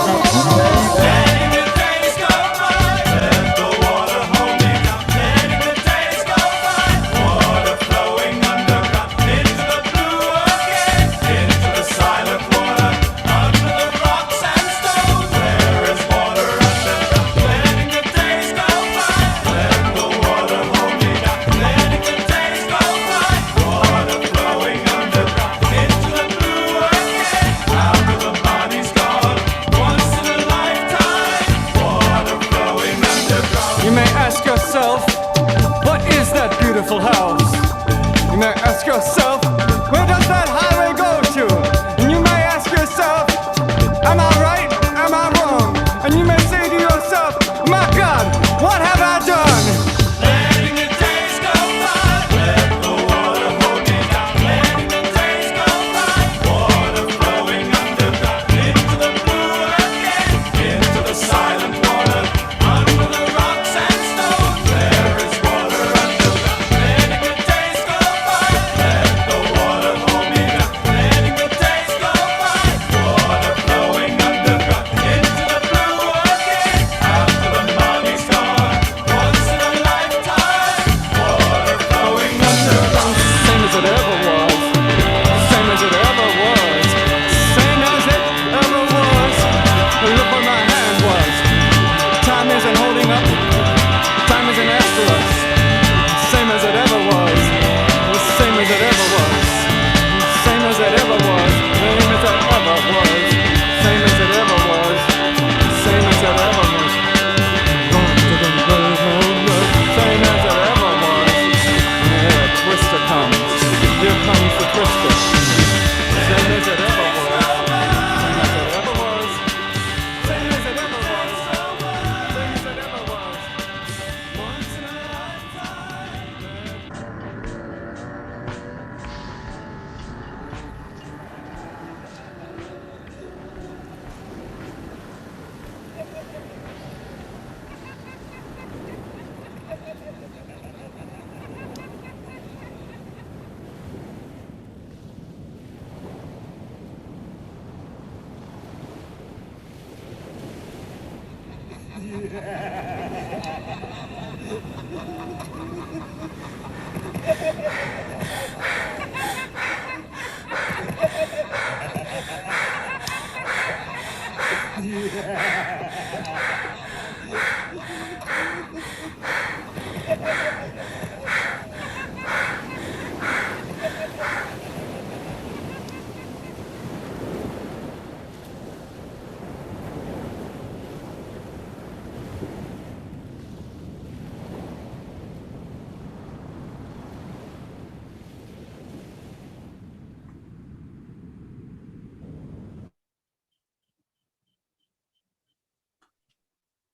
Letting the days go by, let the water hold me down. Letting the days go by, water flowing underground into the blue again, into the silent water, under the rocks and stones. There is water underground. Letting the days go by, let the water hold me down. Letting the days go by, water flowing underground into the blue again, after the body's gone. Once in a lifetime, water flowing underground. You may ask yourself, what is that beautiful house? You may ask yourself, where does that highway go to? And you may ask yourself, am I right? Am I wrong? And you may say to yourself, my God, what have I done? Letting the days go by, let the water hold me down. Letting the days go by, water flowing underground into the blue again, into the silent water, under the rocks and stones. There is water underground. Letting the days go by, let the water hold me down. Letting the days go by, water flowing underground into the blue again, after the money's gone. Once in a lifetime, water flowing underground. Same as it ever was, same as it ever was, same as it ever was. Look where my hand was. Time isn't holding up, time isn't after us. Same as it ever was, same as it ever was, same as it ever was, same as it ever was, same as it ever was, same as it ever was. Same as it ever was. Yeah, Twister comes. Here comes the Twister. Same as it ever was. Same as it ever was. Same as it ever was. Same as it ever was. Once in a lifetime.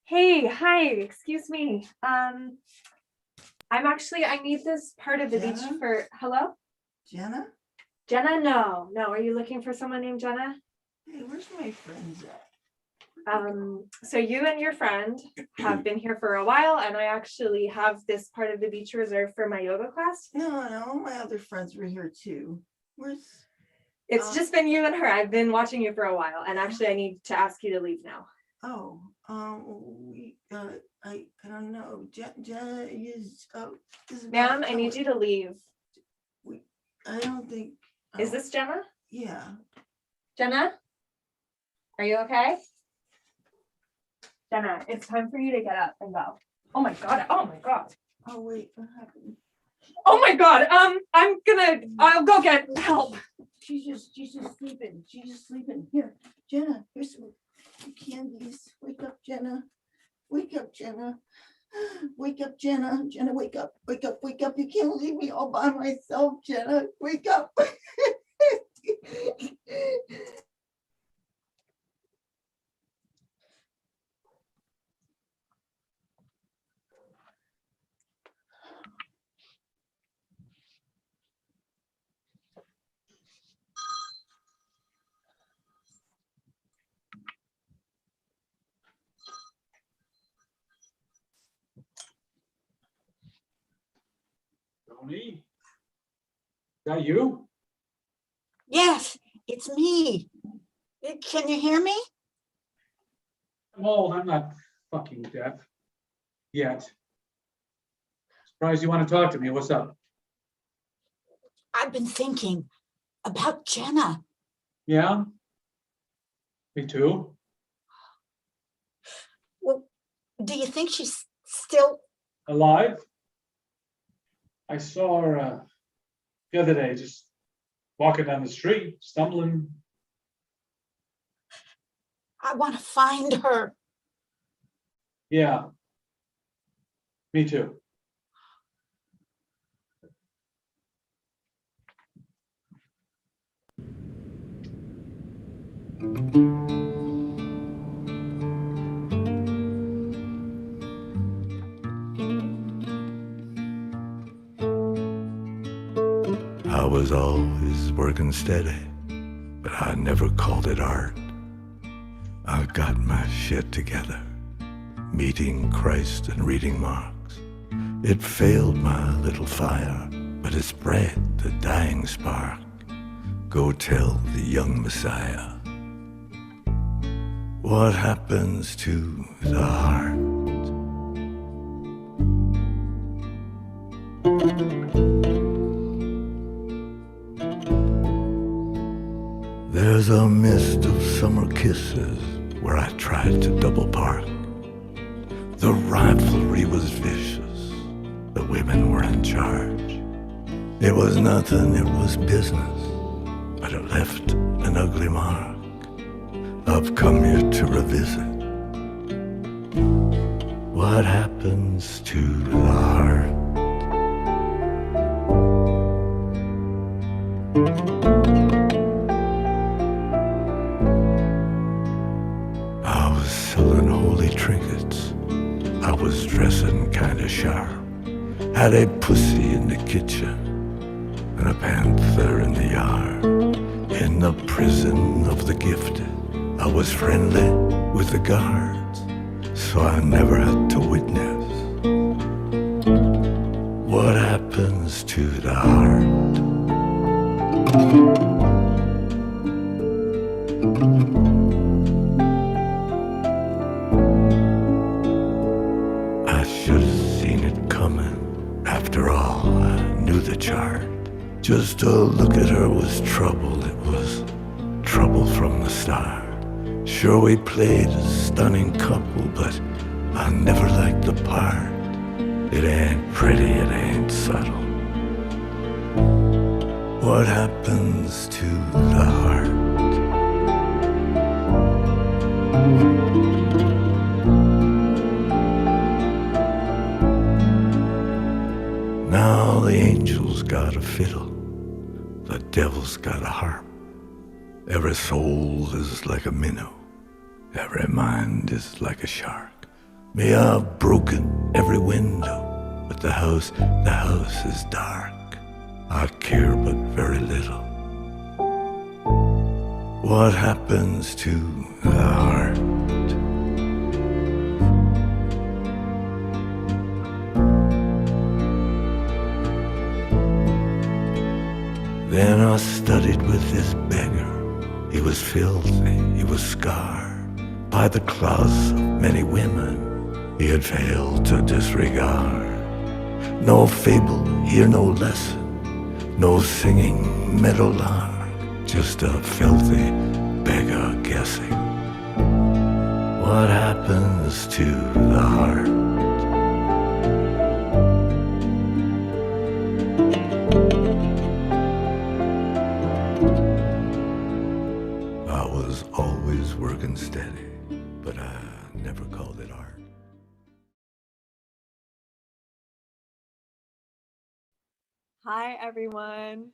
Hey, hi, excuse me. I need this part of the beach
Jenna?
for, hello?
Jenna?
Jenna? No. Are you looking for someone named Jenna?
Hey, where's my friends at?
So you and your friend have been here for a while, and I actually have this part of the beach reserved for my yoga class.
No, my other friends were here too. Where's?
It's just been you and her. I've been watching you for a while, and actually I need to ask you to leave now.
Oh, I don't know. Jenna is.
Ma'am, I need you to leave.
I don't think.
Is this Jenna?
Yeah.
Jenna? Are you okay? Jenna, it's time for you to get up and go. Oh my God. Oh my God.
Oh wait, what happened?
Oh my God. I'll go get help.
She's just sleeping. She's just sleeping. Here, Jenna, here's some candies. Wake up, Jenna. Wake up, Jenna. Wake up, Jenna. Jenna, wake up. Wake up, wake up. You can't leave me all by myself, Jenna. Wake up.
Tony? Is that you?
Yes, it's me. Can you hear me?
I'm old. I'm not fucking deaf. Yet. Surprised you want to talk to me. What's up?
I've been thinking about Jenna.
Yeah? Me too.
Well, do you think she's still?
Alive? I saw her the other day just walking down the street, stumbling.
I want to find her.
Yeah. Me too.
I was always working steady, but I never called it art. I got my shit together, meeting Christ and reading Marx. It failed my little fire, but it spread the dying spark. Go tell the young Messiah what happens to the heart. There's a mist of summer kisses where I tried to double park. The rivalry was vicious, the women were in charge. It was nothing, it was business, but it left an ugly mark. I've come here to revisit what happens to the heart. I was selling holy trinkets, I was dressing kinda sharp, had a pussy in the kitchen and a panther in the yard. In the prison of the gifted, I was friendly with the guards, so I never had to witness what happens to the heart. I should have seen it coming. After all, I knew the chart. Just to look at her was trouble. It was trouble from the start. Sure, we played a stunning couple, but I never liked the part. It ain't pretty, it ain't subtle. What happens to the heart? Now the angel's got a fiddle, the devil's got a harp. Every soul is like a minnow, every mind is like a shark. Me, I've broken every window, but the house is dark. I care but very little. What happens to the heart? Then I studied with this beggar. He was filthy, he was scarred by the claws of many women he had failed to disregard. No fable, here no lesson, no singing meadowlark, just a filthy beggar guessing what happens to the heart. I was always working steady, but I never called it art.
Hi, everyone.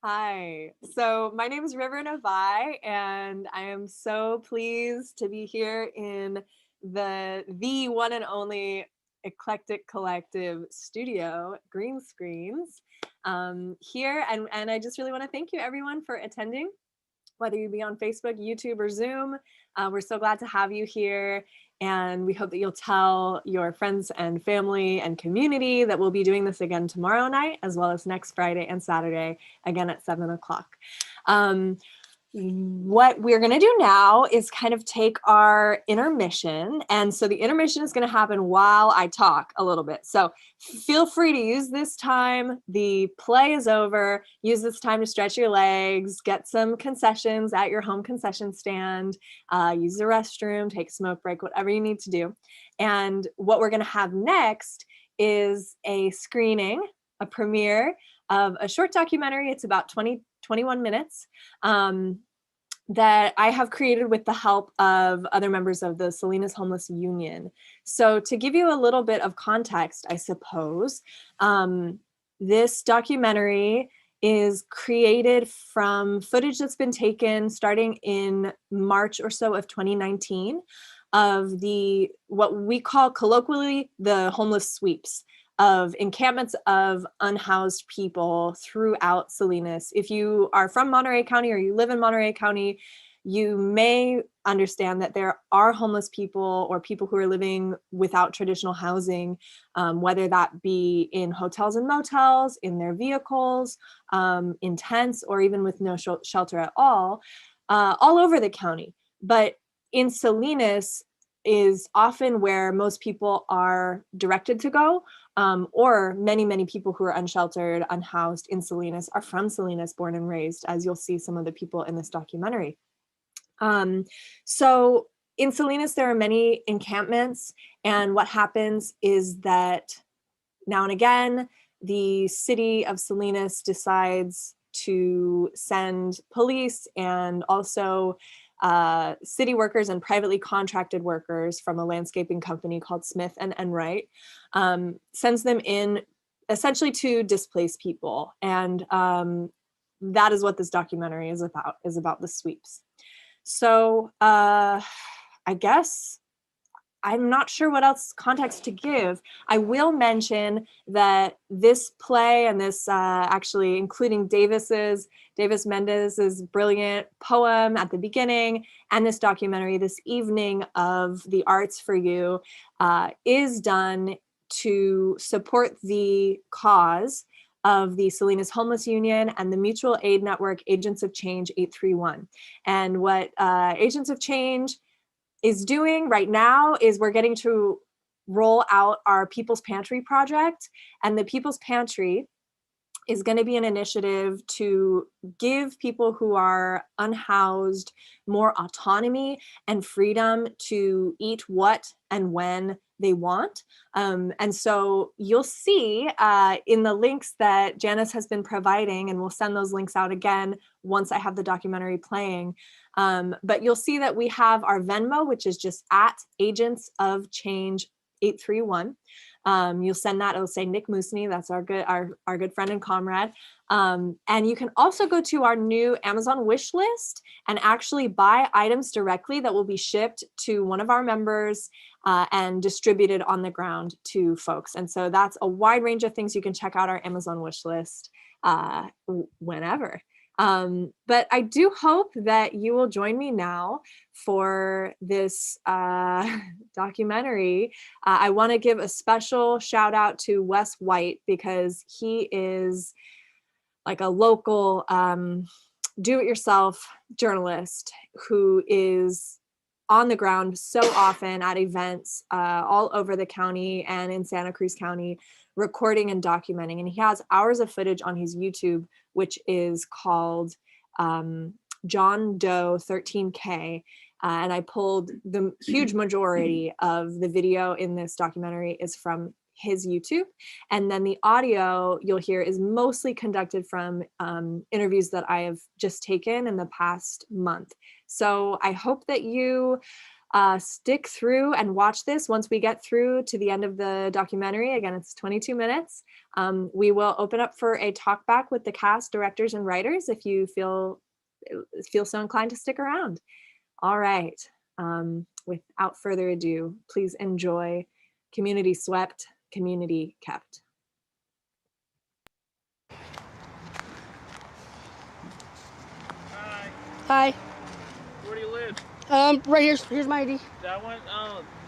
Hi. So my name is River Novai, and I am so pleased to be here in the one and only Eclectic Collective studio, Green Screens, here. And I just really want to thank you, everyone, for attending, whether you be on Facebook, YouTube, or Zoom. We're so glad to have you here. And we hope that you'll tell your friends and family and community that we'll be doing this again tomorrow night, as well as next Friday and Saturday, again at 7 o'clock. What we're going to do now is kind of take our intermission. And so the intermission is going to happen while I talk a little bit. So feel free to use this time. The play is over. Use this time to stretch your legs, get some concessions at your home concession stand, use the restroom, take a smoke break, whatever you need to do. And what we're going to have next is a screening, a premiere of a short documentary. It's about 21 minutes that I have created with the help of other members of the Salinas Homeless Union. So to give you a little bit of context, I suppose, this documentary is created from footage that's been taken starting in March or so of 2019 of what we call colloquially the homeless sweeps, of encampments of unhoused people throughout Salinas. If you are from Monterey County or you live in Monterey County, you may understand that there are homeless people or people who are living without traditional housing, whether that be in hotels and motels, in their vehicles, in tents, or even with no shelter at all over the county. But in Salinas is often where most people are directed to go, or many people who are unsheltered, unhoused in Salinas are from Salinas, born and raised, as you'll see some of the people in this documentary. So in Salinas, there are many encampments, and what happens is that now and again, the city of Salinas decides to send police and also city workers and privately contracted workers from a landscaping company called Smith and Enright, sends them in essentially to displace people. And that is what this documentary is about the sweeps. So I guess I'm not sure what else context to give. I will mention that this play and this actually including Davis Mendez's brilliant poem at the beginning and this documentary, this evening of the Arts for You, is done to support the cause of the Salinas Homeless Union and the mutual aid network Agents of Change 831. And what Agents of Change is doing right now is we're getting to roll out our People's Pantry project. And the People's Pantry is going to be an initiative to give people who are unhoused more autonomy and freedom to eat what and when they want. And so you'll see in the links that Janice has been providing, and we'll send those links out again once I have the documentary playing. But you'll see that we have our Venmo, which is just at Agents of Change 831. You'll send that, it'll say Nick Moosney, that's our good friend and comrade. And you can also go to our new Amazon wish list and actually buy items directly that will be shipped to one of our members and distributed on the ground to folks. And so that's a wide range of things. You can check out our Amazon wish list whenever. But I do hope that you will join me now for this documentary. I want to give a special shout out to Wes White because he is like a local do-it-yourself journalist who is on the ground so often at events all over the county and in Santa Cruz County, recording and documenting. And he has hours of footage on his YouTube, which is called John Doe 13K. And I pulled the huge majority of the video in this documentary is from his YouTube. And then the audio you'll hear is mostly conducted from interviews that I have just taken in the past month. So I hope that you stick through and watch this once we get through to the end of the documentary. Again, it's 22 minutes. We will open up for a talk back with the cast, directors, and writers if you feel so inclined to stick around. All right. Without further ado, please enjoy Community Swept, Community Kept.
Hi.
Where do you live?
Right here. Here's my ID.
That one?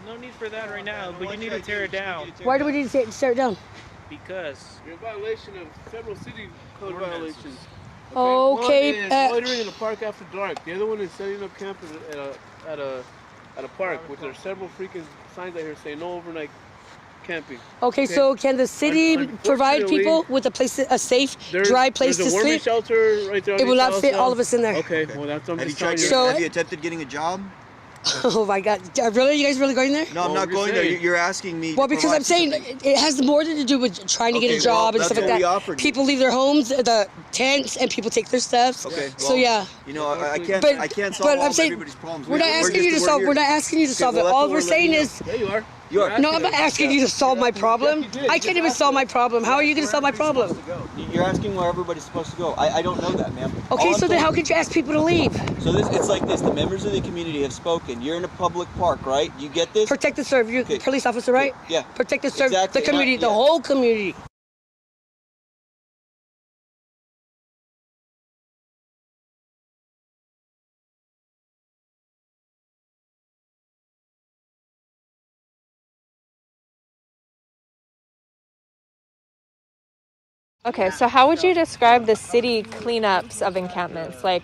No need for that right now, but you need to tear it down.
Why do we need to tear it down?
Because
you're in violation of several city code violations.
Okay.
One is loitering in the park after dark. The other one is setting up camp at a park, which there are several freaking signs out here saying no overnight camping.
Okay, so can the city provide people with a safe, dry place to
There's a warming
sleep?
shelter right there.
It will not fit all of us in there.
Okay, well that's what I'm just telling you.
So-
Have you attempted getting a job?
Oh my God! Really, you guys really going there?
No, I'm not going there. You're asking me.
Well,
to
because
provide
I'm saying
something.
it has more to do with trying to get
Okay,
a job
well,
and stuff
that's
like
what we
that.
offered you.
People leave their homes, the tents, and people take their stuff.
Okay.
So
well,
yeah.
You know, I can't.
But-
I can't solve
but
all
I'm
of
saying
everybody's problems.
We're not asking you to solve. We're not asking you to solve it. All we're saying is.
Yeah, you are.
You are.
No, I'm not asking you to solve my problem. I can't even solve my problem. How are you going to solve my problem?
You're asking where everybody's supposed to go. I don't know that, ma'am.
Okay,
All
so
I'm
then how
told-
could you ask people to leave?
So it's like this. The members of the community have spoken. You're in a public park, right? You get this?
Protect and serve. You're a police officer, right?
Yeah.
Protect and serve
Exactly.
the community, the
Yeah.
whole community.
Okay, so how would you describe the city cleanups of encampments? Like,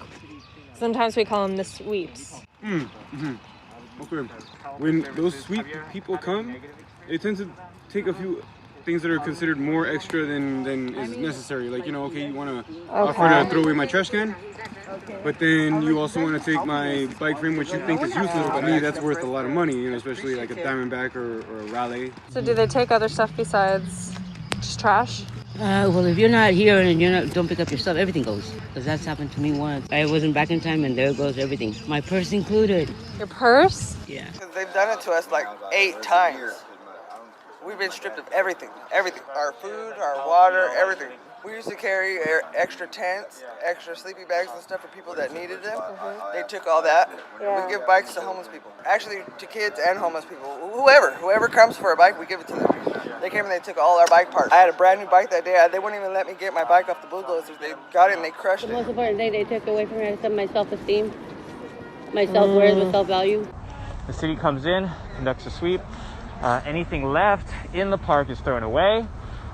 sometimes we call them the sweeps.
Okay. When those sweep people come, they tend to take a few things that are considered more extra than is necessary. Like, you know, okay, you want to offer to throw away my trash can, but then you also want to take my bike frame, which you think is useless, but me, that's worth a lot of money, you know, especially like a Diamondback or a Raleigh.
So do they take other stuff besides just trash?
Well, if you're not here and don't pick up your stuff, everything goes. Because that's happened to me once. I wasn't back in time, and there goes everything. My purse included.
Your purse?
Yeah.
They've done it to us like 8 times. We've been stripped of everything. Everything. Our food, our water, everything. We used to carry extra tents, extra sleeping bags and stuff for people that needed them. They took all that. We give bikes to homeless people. Actually, to kids and homeless people. Whoever comes for a bike, we give it to them. They came and they took all our bike parts. I had a brand new bike that day. They wouldn't even let me get my bike off the bulldozers. They got it and they crushed
The
it.
most important thing they took away from me is my self-esteem, my self-worth, my self-value.
The city comes in, conducts a sweep. Anything left in the park is thrown away.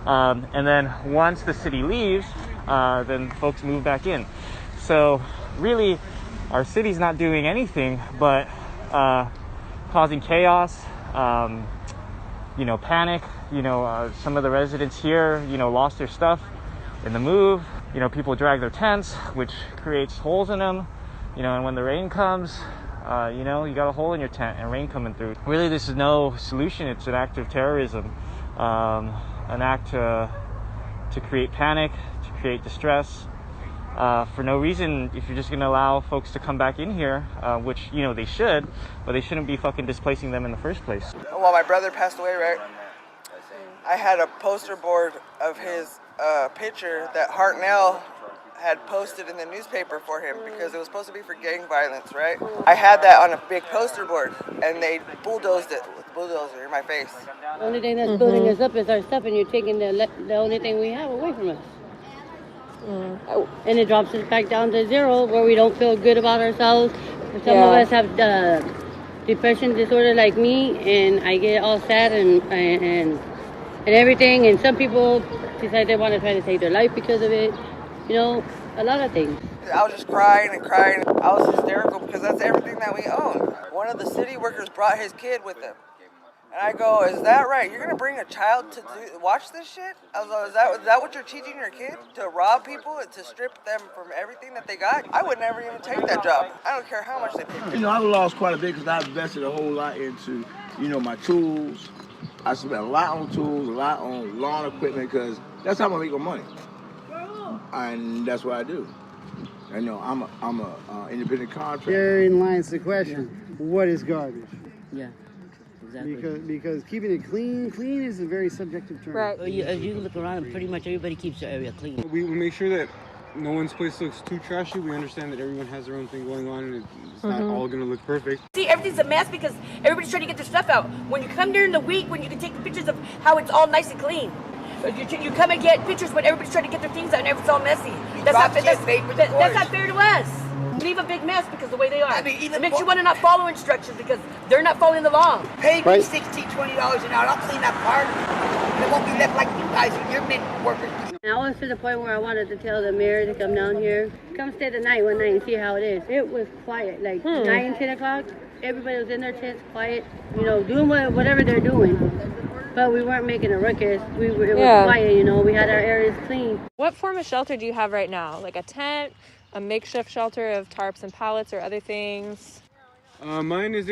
And then once the city leaves, then folks move back in. So really, our city's not doing anything but causing chaos, panic. Some of the residents here, lost their stuff in the move. People drag their tents, which creates holes in them. And when the rain comes, you got a hole in your tent and rain coming through. Really, this is no solution. It's an act of terrorism, an act to create panic, to create distress, for no reason. If you're just going to allow folks to come back in here, which, they should, but they shouldn't be fucking displacing them in the first place.
While my brother passed away, right, I had a poster board of his picture that Hartnell had posted in the newspaper for him because it was supposed to be for gang violence, right? I had that on a big poster board and they bulldozed it with a bulldozer in my face.
The only thing that's building us up is our stuff, and you're taking the only thing we have away from us. And it drops us back down to zero, where we don't feel good about ourselves. Some of us have depression disorder like me, and I get all sad and everything. And some people decide they want to try to take their life because of it. A lot of things.
I was just crying and crying. I was hysterical because that's everything that we own. One of the city workers brought his kid with him. And I go, is that right? You're going to bring a child to watch this shit? I was like, is that what you're teaching your kid? To rob people and to strip them from everything that they got? I would never even take that job. I don't care how much they pay.
I've lost quite a bit because I've invested a whole lot into, my tools. I spent a lot on tools, a lot on lawn equipment because that's how I make my money. And that's what I do. I'm a independent contractor.
Therein lies the question: what is garbage?
Yeah, exactly.
Because keeping it clean is a very subjective term.
Right. As you look around, pretty much everybody keeps their area clean.
We make sure that no one's place looks too trashy. We understand that everyone has their own thing going on, and it's not all going to look perfect.
See, everything's a mess because everybody's trying to get their stuff out. When you come during the week, when you can take pictures of how it's all nice and clean. You come and get pictures when everybody's trying to get their things out and it's all messy. That's not fair to us. leave a big mess because the way they are.
I mean, even
it makes
more-
you want to not follow instructions because they're not following the law.
Pay me
Right.
$16, $20 an hour. I'll clean that park. And it won't be left like you guys and your men workers.
And I was to the point where I wanted to tell the mayor to come down here, come stay the night one night and see how it is. It was quiet, like 9, 10 o'clock. Everybody was in their tents, quiet, you know, doing whatever they're doing. But we weren't making a ruckus. It was quiet, you know. We had our areas clean.
What form of shelter do you have right now? Like a tent, a makeshift shelter of tarps and pallets, or other things?
Mine is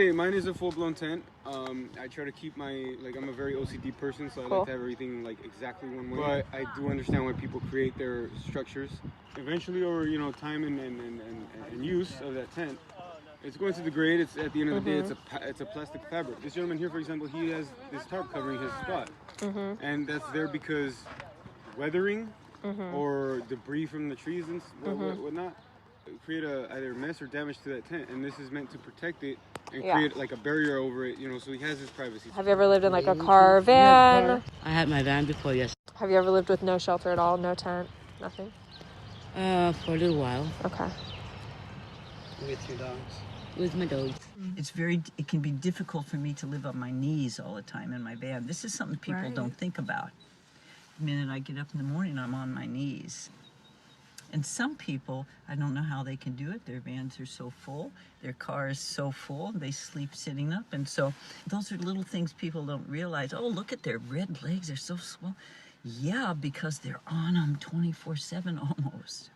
a full-blown tent. I try to keep I'm a very OCD person, so I like to have everything like exactly one way. But I do understand why people create their structures. Eventually, over time and use of that tent, it's going to degrade. It's at the end of the day, it's a plastic fabric. This gentleman here, for example, he has this tarp covering his spot, and that's there because weathering or debris from the trees and whatnot create either mess or damage to that tent, and this is meant to protect it and create like a barrier over it, so he has his privacy.
Have you ever lived in like a car or van?
I had my van before, yes.
Have you ever lived with no shelter at all? No tent? Nothing?
For a little while.
Okay.
With your dogs.
With my dogs.
It can be difficult for me to live on my knees all the time in my van. This is something people don't think about. The minute I get up in the morning, I'm on my knees. And some people, I don't know how they can do it. Their vans are so full, their car is so full, they sleep sitting up. And so those are little things people don't realize. Oh, look at their red legs, they're so swell. Yeah, because they're on them 24/7 almost.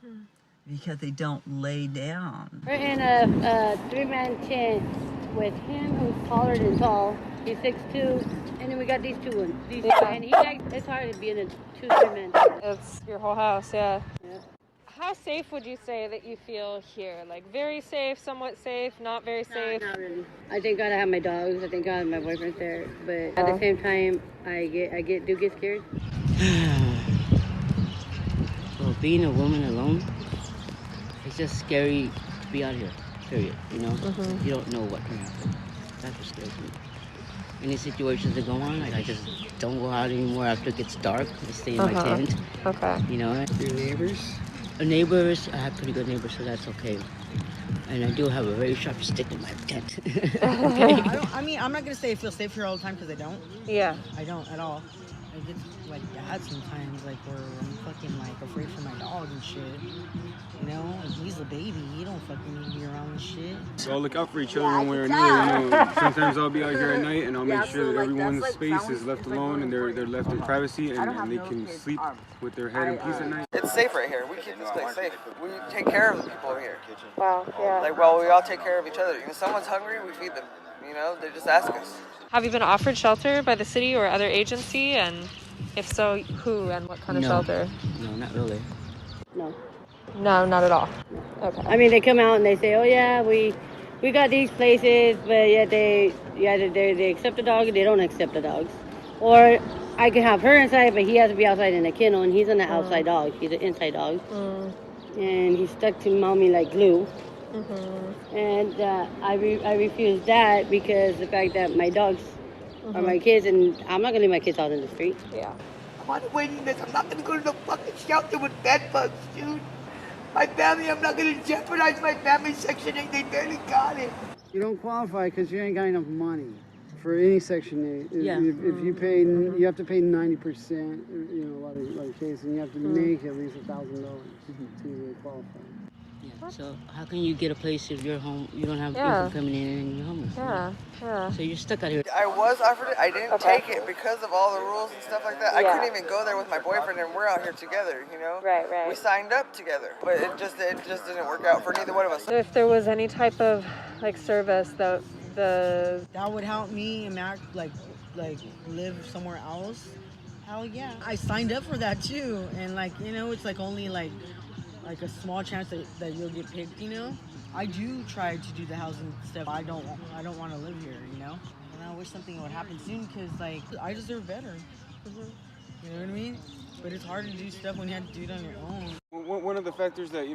Because they don't lay down.
We're in a 3-man tent with him who's taller than tall. He's 6'2", and then we got these two ones. And it's hard to be in a 2-3-man tent.
It's your whole house, yeah.
Yeah.
How safe would you say that you feel here? Like very safe, somewhat safe, not very safe?
Not really. I thank God I have my dogs. I thank God my boyfriend's there. But at the same time, I do get scared. Well, being a woman alone, it's just scary to be out here, period, You don't know what can happen. That's what scares me. Any situations that go on, I just don't go out anymore after it gets dark. I stay in my tent.
Okay.
Your neighbors?
Neighbors, I have pretty good neighbors, so that's okay. And I do have a very sharp stick in my tent. Okay.
I'm not going to say I feel safe here all the time because I don't.
Yeah.
I don't at all. I get like that sometimes, like where I'm fucking like afraid for my dog and shit. He's a baby. He don't fucking need to be around and shit.
So I'll look out for each other one way or another. Sometimes I'll be out here at night and I'll make sure that everyone's space is left alone and they're left in privacy and they can sleep with their head in peace at night.
It's safe right here. We keep this place safe. We take care of the people here.
Wow, yeah.
We all take care of each other. If someone's hungry, we feed them. They just ask us.
Have you been offered shelter by the city or other agency? And if so, who and what kind of shelter?
No, not really. No.
No, not at all. Okay.
I mean, they come out and they say, "Oh yeah, we got these places," but yet they accept the dog, they don't accept the dogs. Or I can have her inside, but he has to be outside in a kennel, and he's an outside dog. He's an inside dog, and he's stuck to mommy like glue. And I refuse that because the fact that my dogs are my kids, and I'm not gonna leave my kids out in the street.
Yeah.
I'm on a waiting list. I'm not gonna go to no fucking shelter with bed bugs, dude. My family, I'm not gonna jeopardize my family. Section 8, they barely got it.
You don't qualify because you ain't got enough money for any Section 8.
Yeah.
If you pay, you have to pay 90%. A lot of cases, and you have to make at least $1,000 to qualify.
Yeah. So how can you get a place if you're home? You don't have people coming in and you're homeless.
Yeah.
So you're stuck out here.
I was offered it. I didn't take it because of all the rules and stuff like that. I couldn't even go there with my boyfriend, and we're out here together.
Right.
We signed up together, but it just didn't work out for neither one of us.
If there was any type of service that
that would help me and Mac like live somewhere else, hell yeah. I signed up for that too, and it's like only like a small chance that you'll get picked. I do try to do the housing stuff. I don't want to live here, and I wish something would happen soon because I deserve better. You know what I mean? But it's hard to do stuff when you have to do it on your own.
One of the factors that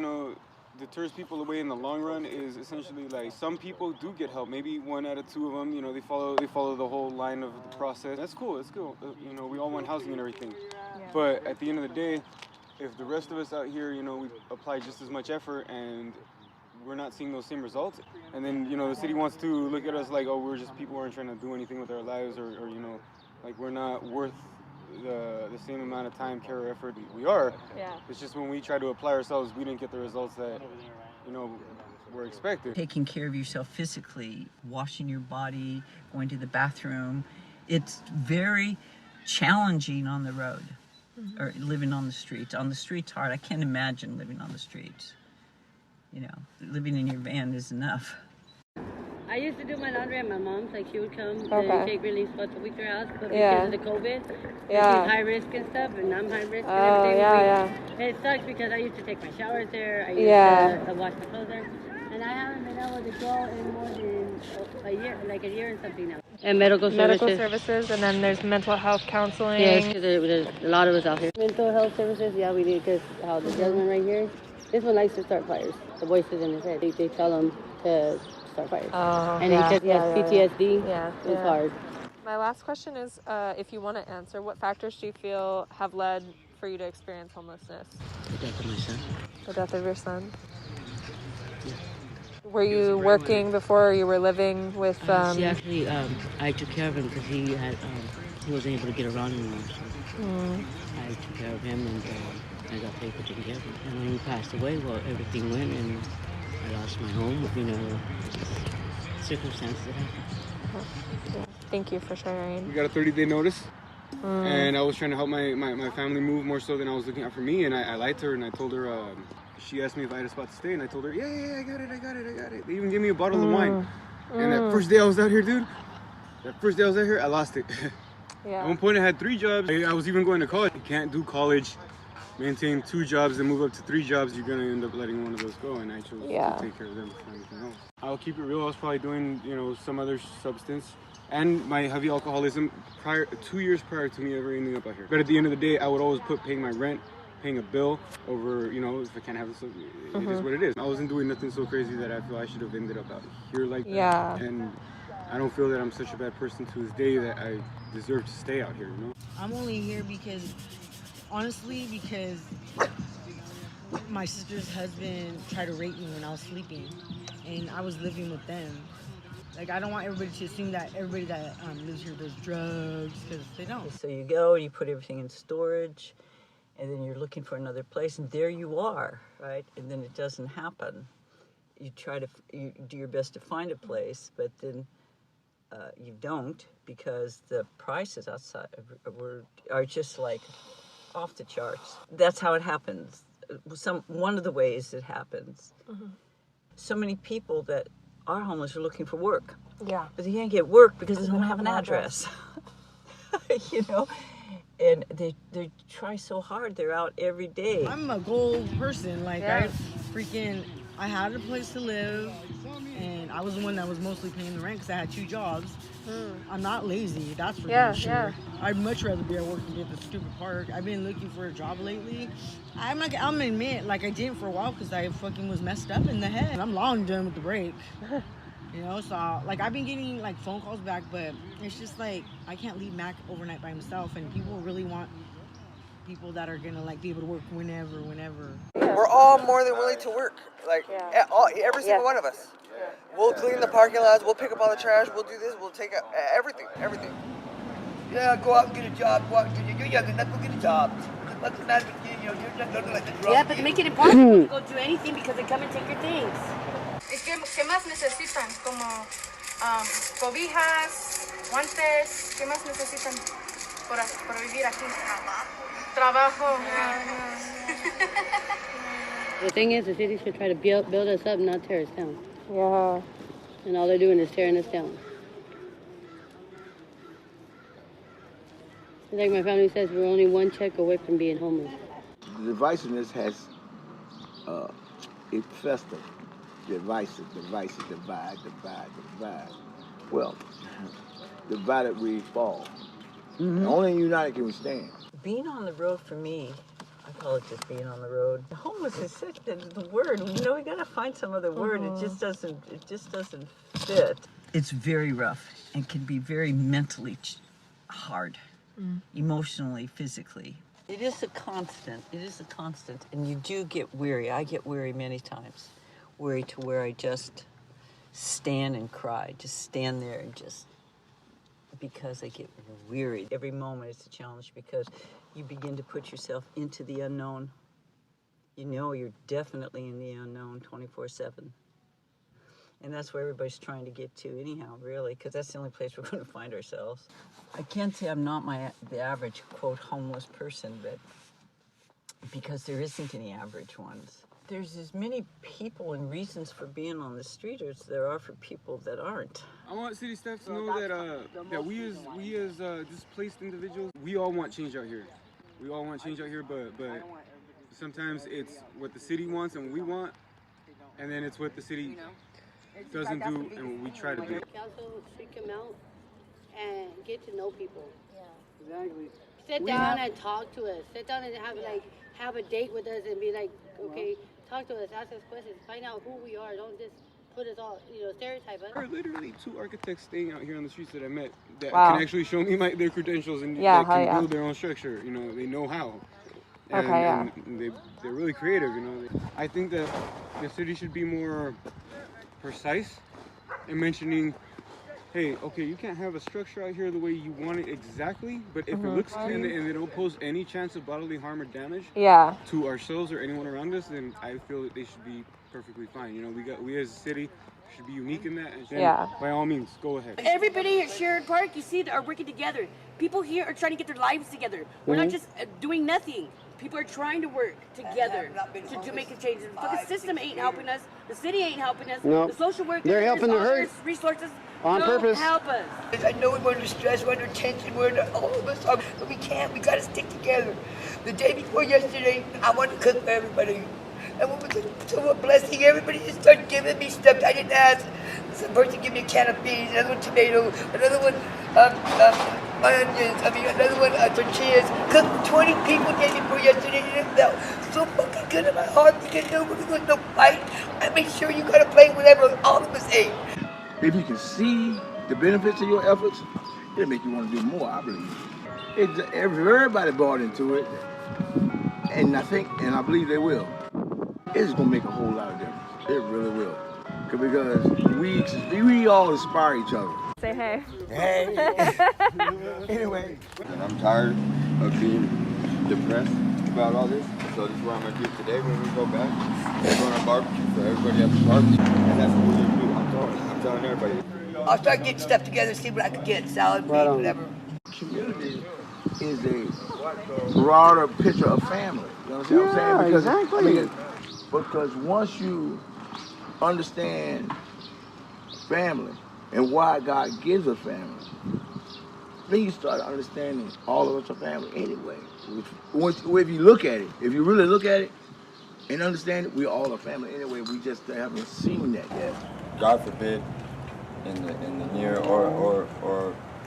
deters people away in the long run is essentially some people do get help. Maybe 1 out of 2 of them, they follow the whole line of the process. That's cool. It's cool. We all want housing and everything. Yeah. But at the end of the day, if the rest of us out here, we apply just as much effort and we're not seeing those same results. And then, you know, the city wants to look at us like, oh, we're just people who aren't trying to do anything with our lives, or you know, like we're not worth the same amount of time, care, or effort we are.
Yeah.
It's just when we try to apply ourselves, we didn't get the results that, you know, were expected.
Taking care of yourself physically, washing your body, going to the bathroom, it's very challenging on the road. Or living on the streets. On the streets hard. I can't imagine living on the streets. You know, living in your van is enough.
I used to do my laundry at my mom's. Like she would come
Okay.
and take relief once a week to her house, but
Yeah.
because of the COVID,
Yeah.
she's high risk and stuff, and I'm high risk
Oh,
and everything.
yeah,
And it sucks because I used to take my showers there. I used
Yeah.
to wash my clothes there, and I haven't been able to go in more than a year, like a year and something now. And medical
services, and then there's mental health counseling.
Yes, because there's a lot of us out here. Mental health services, yeah, we need, because how the gentleman right here, this one likes to start fires. The voices in his head, they tell him to start fires.
Oh,
and
yeah,
he says he has
yeah.
PTSD.
Yeah,
It's
yeah.
hard.
My last question is, if you want to answer, what factors do you feel have led for you to experience homelessness?
The death of my son.
The death of your son. Were you working before, or you were living with?
See, actually, I took care of him because he wasn't able to get around anymore. So I took care of him, and I got paid for taking care of him. And when he passed away, well, everything went, and I lost my home. You know, circumstances that happened.
Thank you for sharing.
We got a 30-day notice, and I was trying to help my family move more so than I was looking out for me, and I lied to her, and I told her, she asked me if I had a spot to stay, and I told her, yeah, I got it. They even gave me a bottle of wine. And that first day I was out here, dude, I lost it.
Yeah.
At one point I had 3 jobs. I was even going to college. You can't do college, maintain 2 jobs, and move up to 3 jobs. You're gonna end up letting one of those go, and I chose to take care of them before anything else. I'll keep it real, I was probably doing, you know, some other substance. And my heavy alcoholism 2 years prior to me ever ending up out here. But at the end of the day, I would always put paying my rent, paying a bill over, you know, if I can't have this, it is what it is. I wasn't doing nothing so crazy that I feel I should have ended up out here like that.
Yeah.
And I don't feel that I'm such a bad person to this day that I deserve to stay out here, you know?
I'm only here because, honestly, because my sister's husband tried to rape me when I was sleeping, and I was living with them. Like, I don't want everybody to assume that everybody that lives here does drugs, because they don't.
So you go and you put everything in storage, and then you're looking for another place, and there you are, right? And then it doesn't happen. You try to, you do your best to find a place, but then you don't, because the prices outside are just like off the charts. That's how it happens. One of the ways it happens. So many people that are homeless are looking for work.
Yeah.
But they can't get work because they don't have an address. You know? And they try so hard. They're out every day.
I'm a goal person. Like,
Yeah.
I had a place to live, and I was the one that was mostly paying the rent because I had 2 jobs. I'm not lazy, that's for damn sure.
Yeah.
I'd much rather be at work than be at the stupid park. I've been looking for a job lately. I'm gonna admit, like, I didn't for a while because I fucking was messed up in the head. I'm long done with the break. You know, so, like, I've been getting, like, phone calls back, but it's just, like, I can't leave Mac overnight by himself, and people really want people that are gonna, like, be able to work whenever.
We're all more than willing to work. Like, every single one of us. We'll clean the parking lots, we'll pick up all the trash, we'll do this, we'll take out everything.
Yeah, go out and get a job. You're young enough to get a job. What's the matter with you? You know, you're not like the drug.
Yeah, but they make it impossible to go do anything because they come and take your things.
¿Qué más necesitan? Como cobijas, guantes, ¿qué más necesitan para vivir aquí? Trabajo.
The thing is, the city should try to build us up, not tear us down.
Yeah.
And all they're doing is tearing us down. Like my family says, we're only 1 check away from being homeless.
The divisiveness has infested. Divide. Well, divided we fall. Only united can we stand.
Being on the road for me, I call it just being on the road. Homeless is such the word. You know, we gotta find some other word. It just doesn't fit. It's very rough and can be very mentally hard, emotionally, physically. It is a constant. And you do get weary. I get weary many times. worry to where I just stand and cry, just stand there and just, because I get wearied. Every moment it's a challenge because you begin to put yourself into the unknown. You know you're definitely in the unknown 24/7. And that's where everybody's trying to get to anyhow, really, because that's the only place we're going to find ourselves. I can't say I'm not the average, quote, homeless person, but because there isn't any average ones. There's as many people and reasons for being on the street as there are for people that aren't.
I want city staff to know that we as displaced individuals, we all want change out here. We all want change out here, but sometimes it's what the city wants and what we want, and then it's what the city doesn't do and what we try to do.
Council should come out and get to know people.
Exactly.
Sit down and talk to us. Sit down and have a date with us and be like, okay, talk to us, ask us questions, find out who we are. Don't just put us all, stereotype us.
There are literally 2 architects staying out here on the streets that I met that
Wow.
can actually show me their credentials and
Yeah,
that can
yeah.
build their own structure. They know how. And,
Okay, yeah.
and they're really creative. I think that the city should be more precise in mentioning, hey, okay, you can't have a structure out here the way you want it exactly, but if it looks clean and they don't pose any chance of bodily harm or damage to ourselves or anyone around us, then I feel that they should be perfectly fine. We as a city should be unique in that, and then by all means, go ahead.
Everybody at Sherrod Park, you see, are working together. People here are trying to get their lives together. We're not just doing nothing. People are trying to work together to make a change. The fucking system ain't helping us. The city ain't helping us.
Nope.
The social workers,
They're helping to hurt.
resources
On
don't
purpose.
help us.
I know we're under stress, we're under tension, all of us are, but we can't. We gotta stick together. The day before yesterday, I wanted to cook for everybody. And when we cooked to a blessing, everybody just started giving me stuff I didn't ask. Some person gave me a can of beans, another one tomato, another one onions, another one tortillas. Cooked 20 people the day before yesterday, and it felt so fucking good in my heart because nobody was no fight. I made sure you got a plate whatever all of us ate.
If you can see the benefits of your efforts, it'll make you want to do more, I believe. Everybody bought into it, and I believe they will. It's gonna make a whole lot of difference. It really will. Because we all inspire each other.
Say hey.
Hey. Anyway.
And I'm tired of being depressed about all this. So this is what I'm gonna do today when we go back. We're gonna barbecue for everybody at the barbecue. And that's what we're gonna do. I'm telling everybody.
I'll start getting stuff together, see what I can get, salad, meat, whatever.
Community is a broader picture of family. You understand what I'm saying? Because,
exactly.
Because once you understand family and why God gives us family, then you start understanding all of us are family anyway. If you look at it, if you really look at it and understand it, we all are family anyway. We just haven't seen that yet.
God forbid, in the near or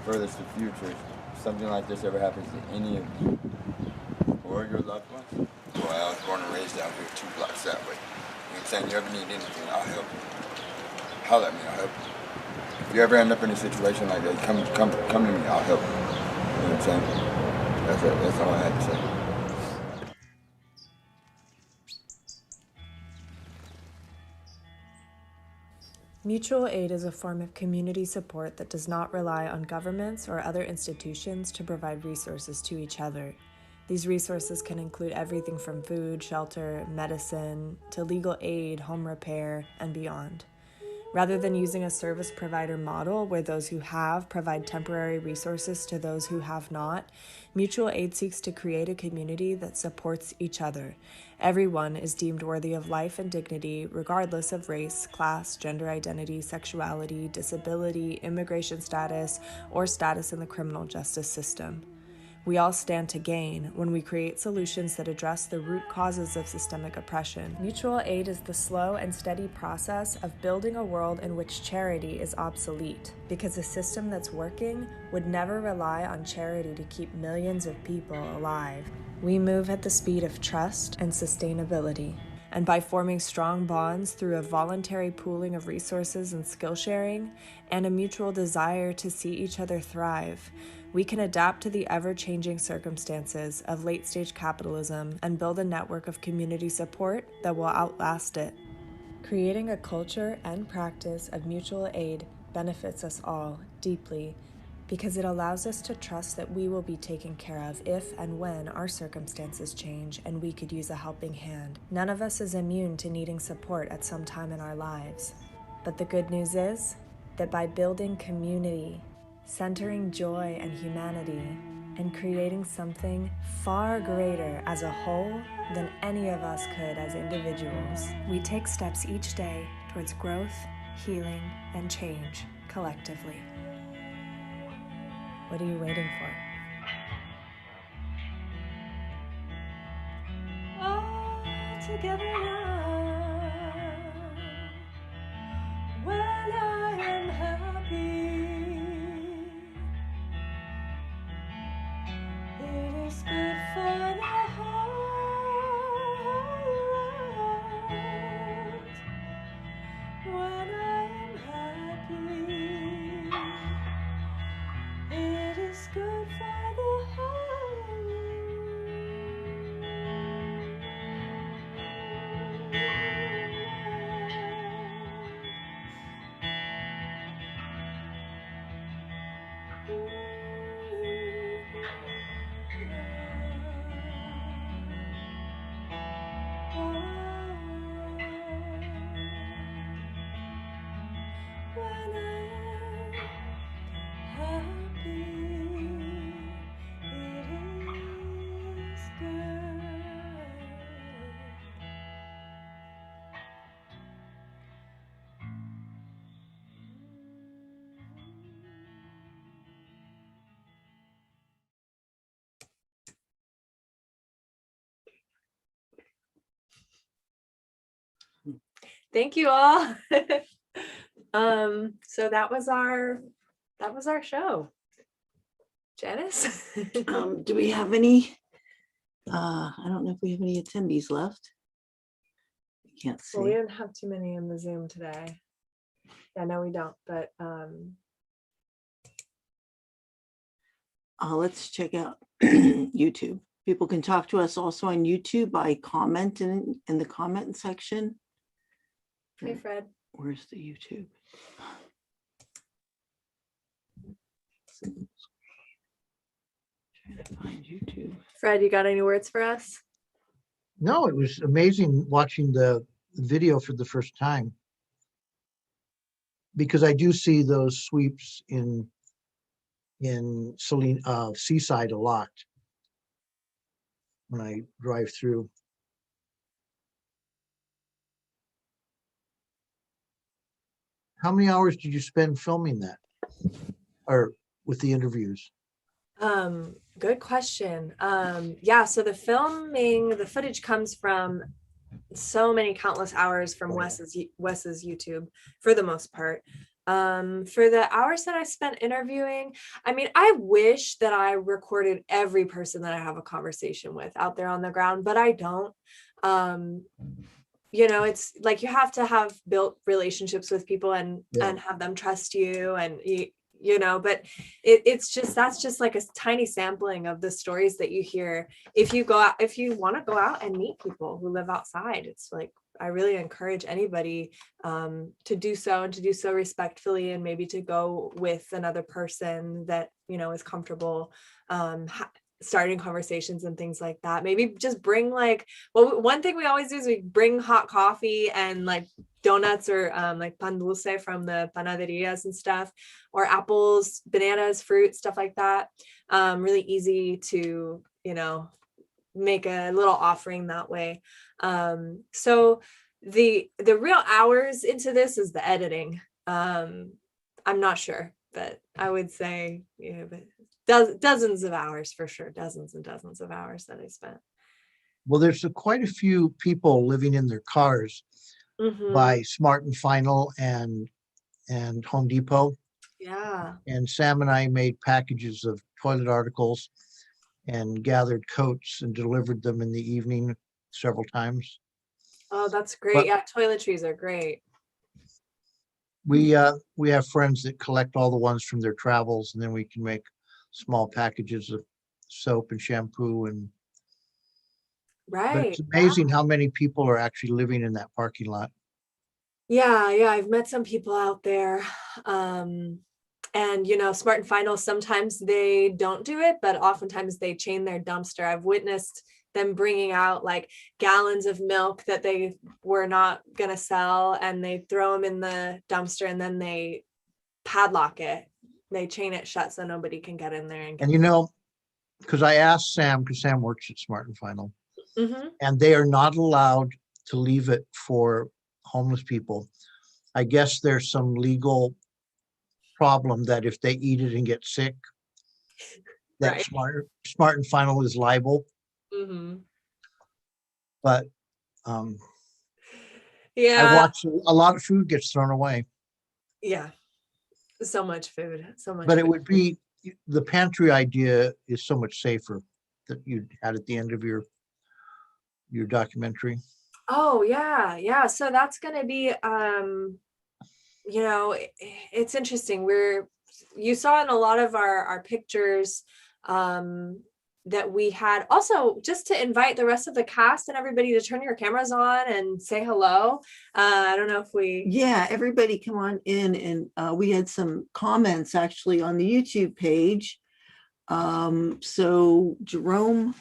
furthest future, something like this ever happens to any of you or your loved ones. Boy, I was born and raised out here 2 blocks that way. You know what I'm saying? You ever need anything, I'll help you. Holler at me, I'll help you. If you ever end up in a situation like that, come to me, I'll help you. You know what I'm saying? That's all I had to say.
Mutual aid is a form of community support that does not rely on governments or other institutions to provide resources to each other. These resources can include everything from food, shelter, medicine, to legal aid, home repair, and beyond. Rather than using a service provider model where those who have provide temporary resources to those who have not, mutual aid seeks to create a community that supports each other. Everyone is deemed worthy of life and dignity, regardless of race, class, gender identity, sexuality, disability, immigration status, or status in the criminal justice system. We all stand to gain when we create solutions that address the root causes of systemic oppression. Mutual aid is the slow and steady process of building a world in which charity is obsolete, because a system that's working would never rely on charity to keep millions of people alive. We move at the speed of trust and sustainability. And by forming strong bonds through a voluntary pooling of resources and skill sharing, and a mutual desire to see each other thrive, we can adapt to the ever-changing circumstances of late-stage capitalism and build a network of community support that will outlast it. Creating a culture and practice of mutual aid benefits us all deeply because it allows us to trust that we will be taken care of if and when our circumstances change and we could use a helping hand. None of us is immune to needing support at some time in our lives. But the good news is that by building community, centering joy and humanity, and creating something far greater as a whole than any of us could as individuals, we take steps each day towards growth, healing, and change collectively. What are you waiting for? All together now, when I am happy, it is good for the heart. When I am happy, it is good for the heart. When I am happy, it is good.
Thank you all. So that was our show. Janice?
Do we have any? I don't know if we have any attendees left. I can't see.
Well, we didn't have too many in the Zoom today. Yeah, no, we don't, but
Let's check out YouTube. People can talk to us also on YouTube by commenting in the comment section.
hey, Fred.
Where's the YouTube? Trying to find YouTube.
Fred, you got any words for us?
No, it was amazing watching the video for the first time, because I do see those sweeps in Seaside a lot when I drive through. How many hours did you spend filming that, or with the interviews?
Good question. Yeah, so the footage comes from so many countless hours from Wes's YouTube for the most part. For the hours that I spent interviewing, I mean, I wish that I recorded every person that I have a conversation with out there on the ground, but I don't. You know, it's like you have to have built relationships with people and have them trust you, and you know, but that's just like a tiny sampling of the stories that you hear. If you want to go out and meet people who live outside, it's like, I really encourage anybody to do so, and to do so respectfully, and maybe to go with another person that, you know, is comfortable starting conversations and things like that. Maybe just bring one thing we always do is we bring hot coffee and like donuts or like pan dulce from the panaderias and stuff, or apples, bananas, fruit, stuff like that. Really easy to, you know, make a little offering that way. So the real hours into this is the editing. I'm not sure, but I would say, you know, but dozens of hours for sure, dozens and dozens of hours that I spent.
Well, there's quite a few people living in their cars by Smart and Final and Home Depot.
Yeah.
And Sam and I made packages of toilet articles and gathered coats and delivered them in the evening several times.
Oh, that's great.
But
yeah, toiletries are great.
we have friends that collect all the ones from their travels, and then we can make small packages of soap and shampoo. And
right.
but it's amazing how many people are actually living in that parking lot.
Yeah, I've met some people out there. And Smart and Final, sometimes they don't do it, but oftentimes they chain their dumpster. I've witnessed them bringing out like gallons of milk that they were not going to sell, and they throw them in the dumpster, and then they padlock it. They chain it shut so nobody can get in there and get
And because I asked Sam, because Sam works at Smart and Final,
Mhm.
and they are not allowed to leave it for homeless people. I guess there's some legal problem that if they eat it and get sick, that
Right.
Smart and Final is liable.
Mhm.
But I
Yeah.
watch a lot of food gets thrown away.
Yeah. So much food. So much
But it
food.
would be, the pantry idea is so much safer that you had at the end of your documentary.
Oh yeah. So that's gonna be it's interesting. You saw in a lot of our pictures that we had also, just to invite the rest of the cast and everybody to turn your cameras on and say hello. I don't know if we
Yeah, everybody come on in, and we had some comments actually on the YouTube page. So Jerome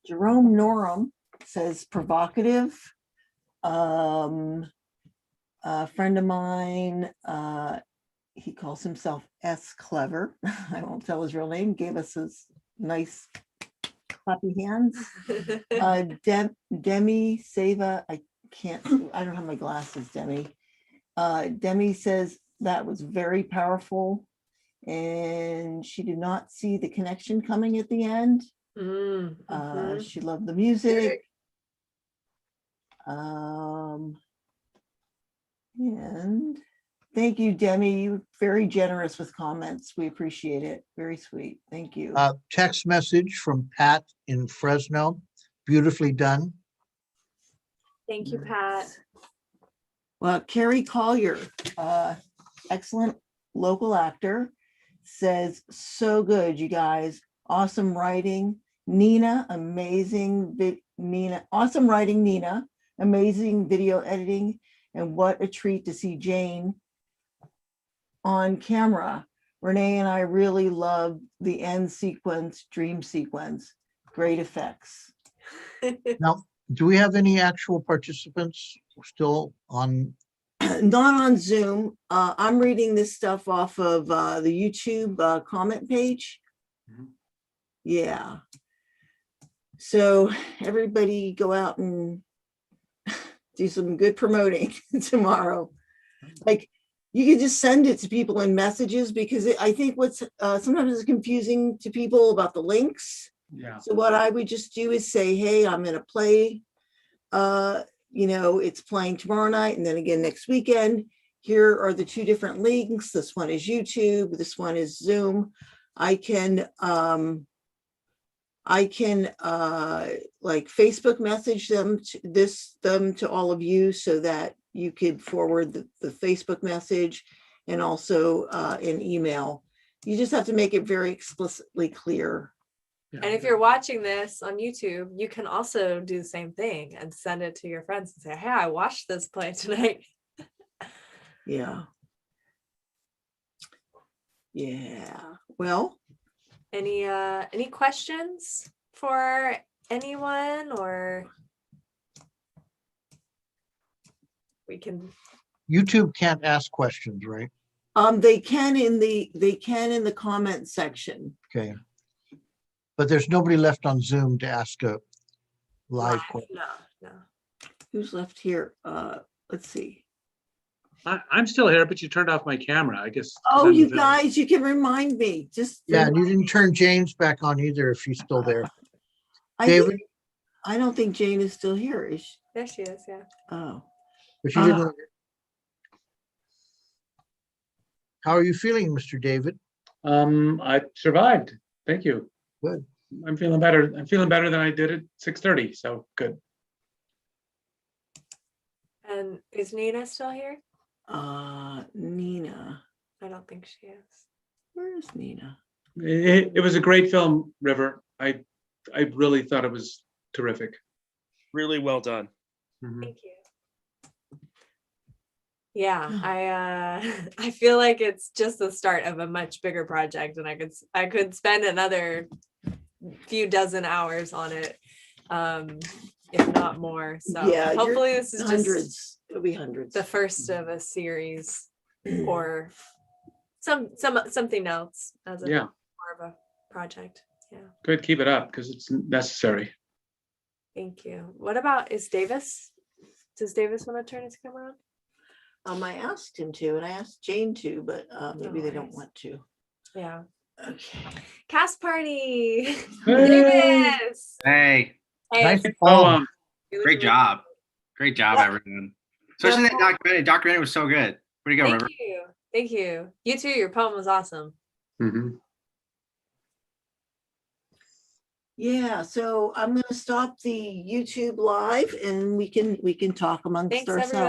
Norum says provocative. A friend of mine, he calls himself S Clever. I won't tell his real name, gave us his nice clappy hands. Demi Seva, I don't have my glasses, Demi. Demi says that was very powerful, and she did not see the connection coming at the end. She loved the music. And thank you, Demi. You're very generous with comments. We appreciate it. Very sweet. Thank you.
Text message from Pat in Fresno. Beautifully done.
Thank you, Pat.
Well, Carrie Collier, excellent local actor, says, so good, you guys. Awesome writing. Nina, amazing. Nina, awesome writing, Nina. Amazing video editing. And what a treat to see Jane on camera. Renee and I really love the end sequence, dream sequence. Great effects.
Now, do we have any actual participants still on?
Not on Zoom. I'm reading this stuff off of the YouTube comment page. Yeah. So everybody go out and do some good promoting tomorrow. Like, you can just send it to people in messages, because I think what's sometimes is confusing to people about the links.
Yeah.
So what I would just do is say, hey, I'm gonna play, it's playing tomorrow night and then again next weekend. Here are the two different links. This one is YouTube, this one is Zoom. I can like Facebook message them to all of you, so that you could forward the Facebook message, and also an email. You just have to make it very explicitly clear.
And if you're watching this on YouTube, you can also do the same thing and send it to your friends and say, hey, I watched this play tonight.
Yeah. Yeah. Well,
any questions for anyone, or we can?
YouTube can't ask questions, right?
They can in the comment section.
Okay. But there's nobody left on Zoom to ask a live question.
No.
Who's left here? Let's see.
I'm still here, but you turned off my camera, I guess.
Oh, you guys, you can remind me.
Yeah, and you didn't turn Jane's back on either, if she's still there.
I
David?
don't think Jane is still here. Is she?
There she is, yeah.
Oh.
But she didn't. How are you feeling, Mr. David?
I survived. Thank you.
Good.
I'm feeling better. I'm feeling better than I did at 6:30. So good.
And is Nina still here?
Nina.
I don't think she is.
Where is Nina?
It was a great film, River. I really thought it was terrific.
Really well done.
Thank you. Yeah, I feel like it's just the start of a much bigger project, and I could spend another few dozen hours on it, if not more. So
Yeah,
hopefully this is
hundreds.
just
It'll be hundreds.
the first of a series, or something else as a
Yeah.
more of a project. Yeah,
Good, keep it up because it's necessary.
thank you. What about Does Davis want to turn his camera on?
I asked him to, and I asked Jane to, but maybe they don't want to.
Yeah.
Okay.
Cast party.
Hey.
Davis.
Hey,
Hey,
Nice
it's-
poem.
great job. Great job, everyone. Especially that documentary. Documentary was so good. Way to go,
Thank
River.
you. Thank you. You too. Your poem was awesome.
Mhm.
Yeah, so I'm gonna stop the YouTube live and we can talk amongst
Thanks,
ourselves.
everyone.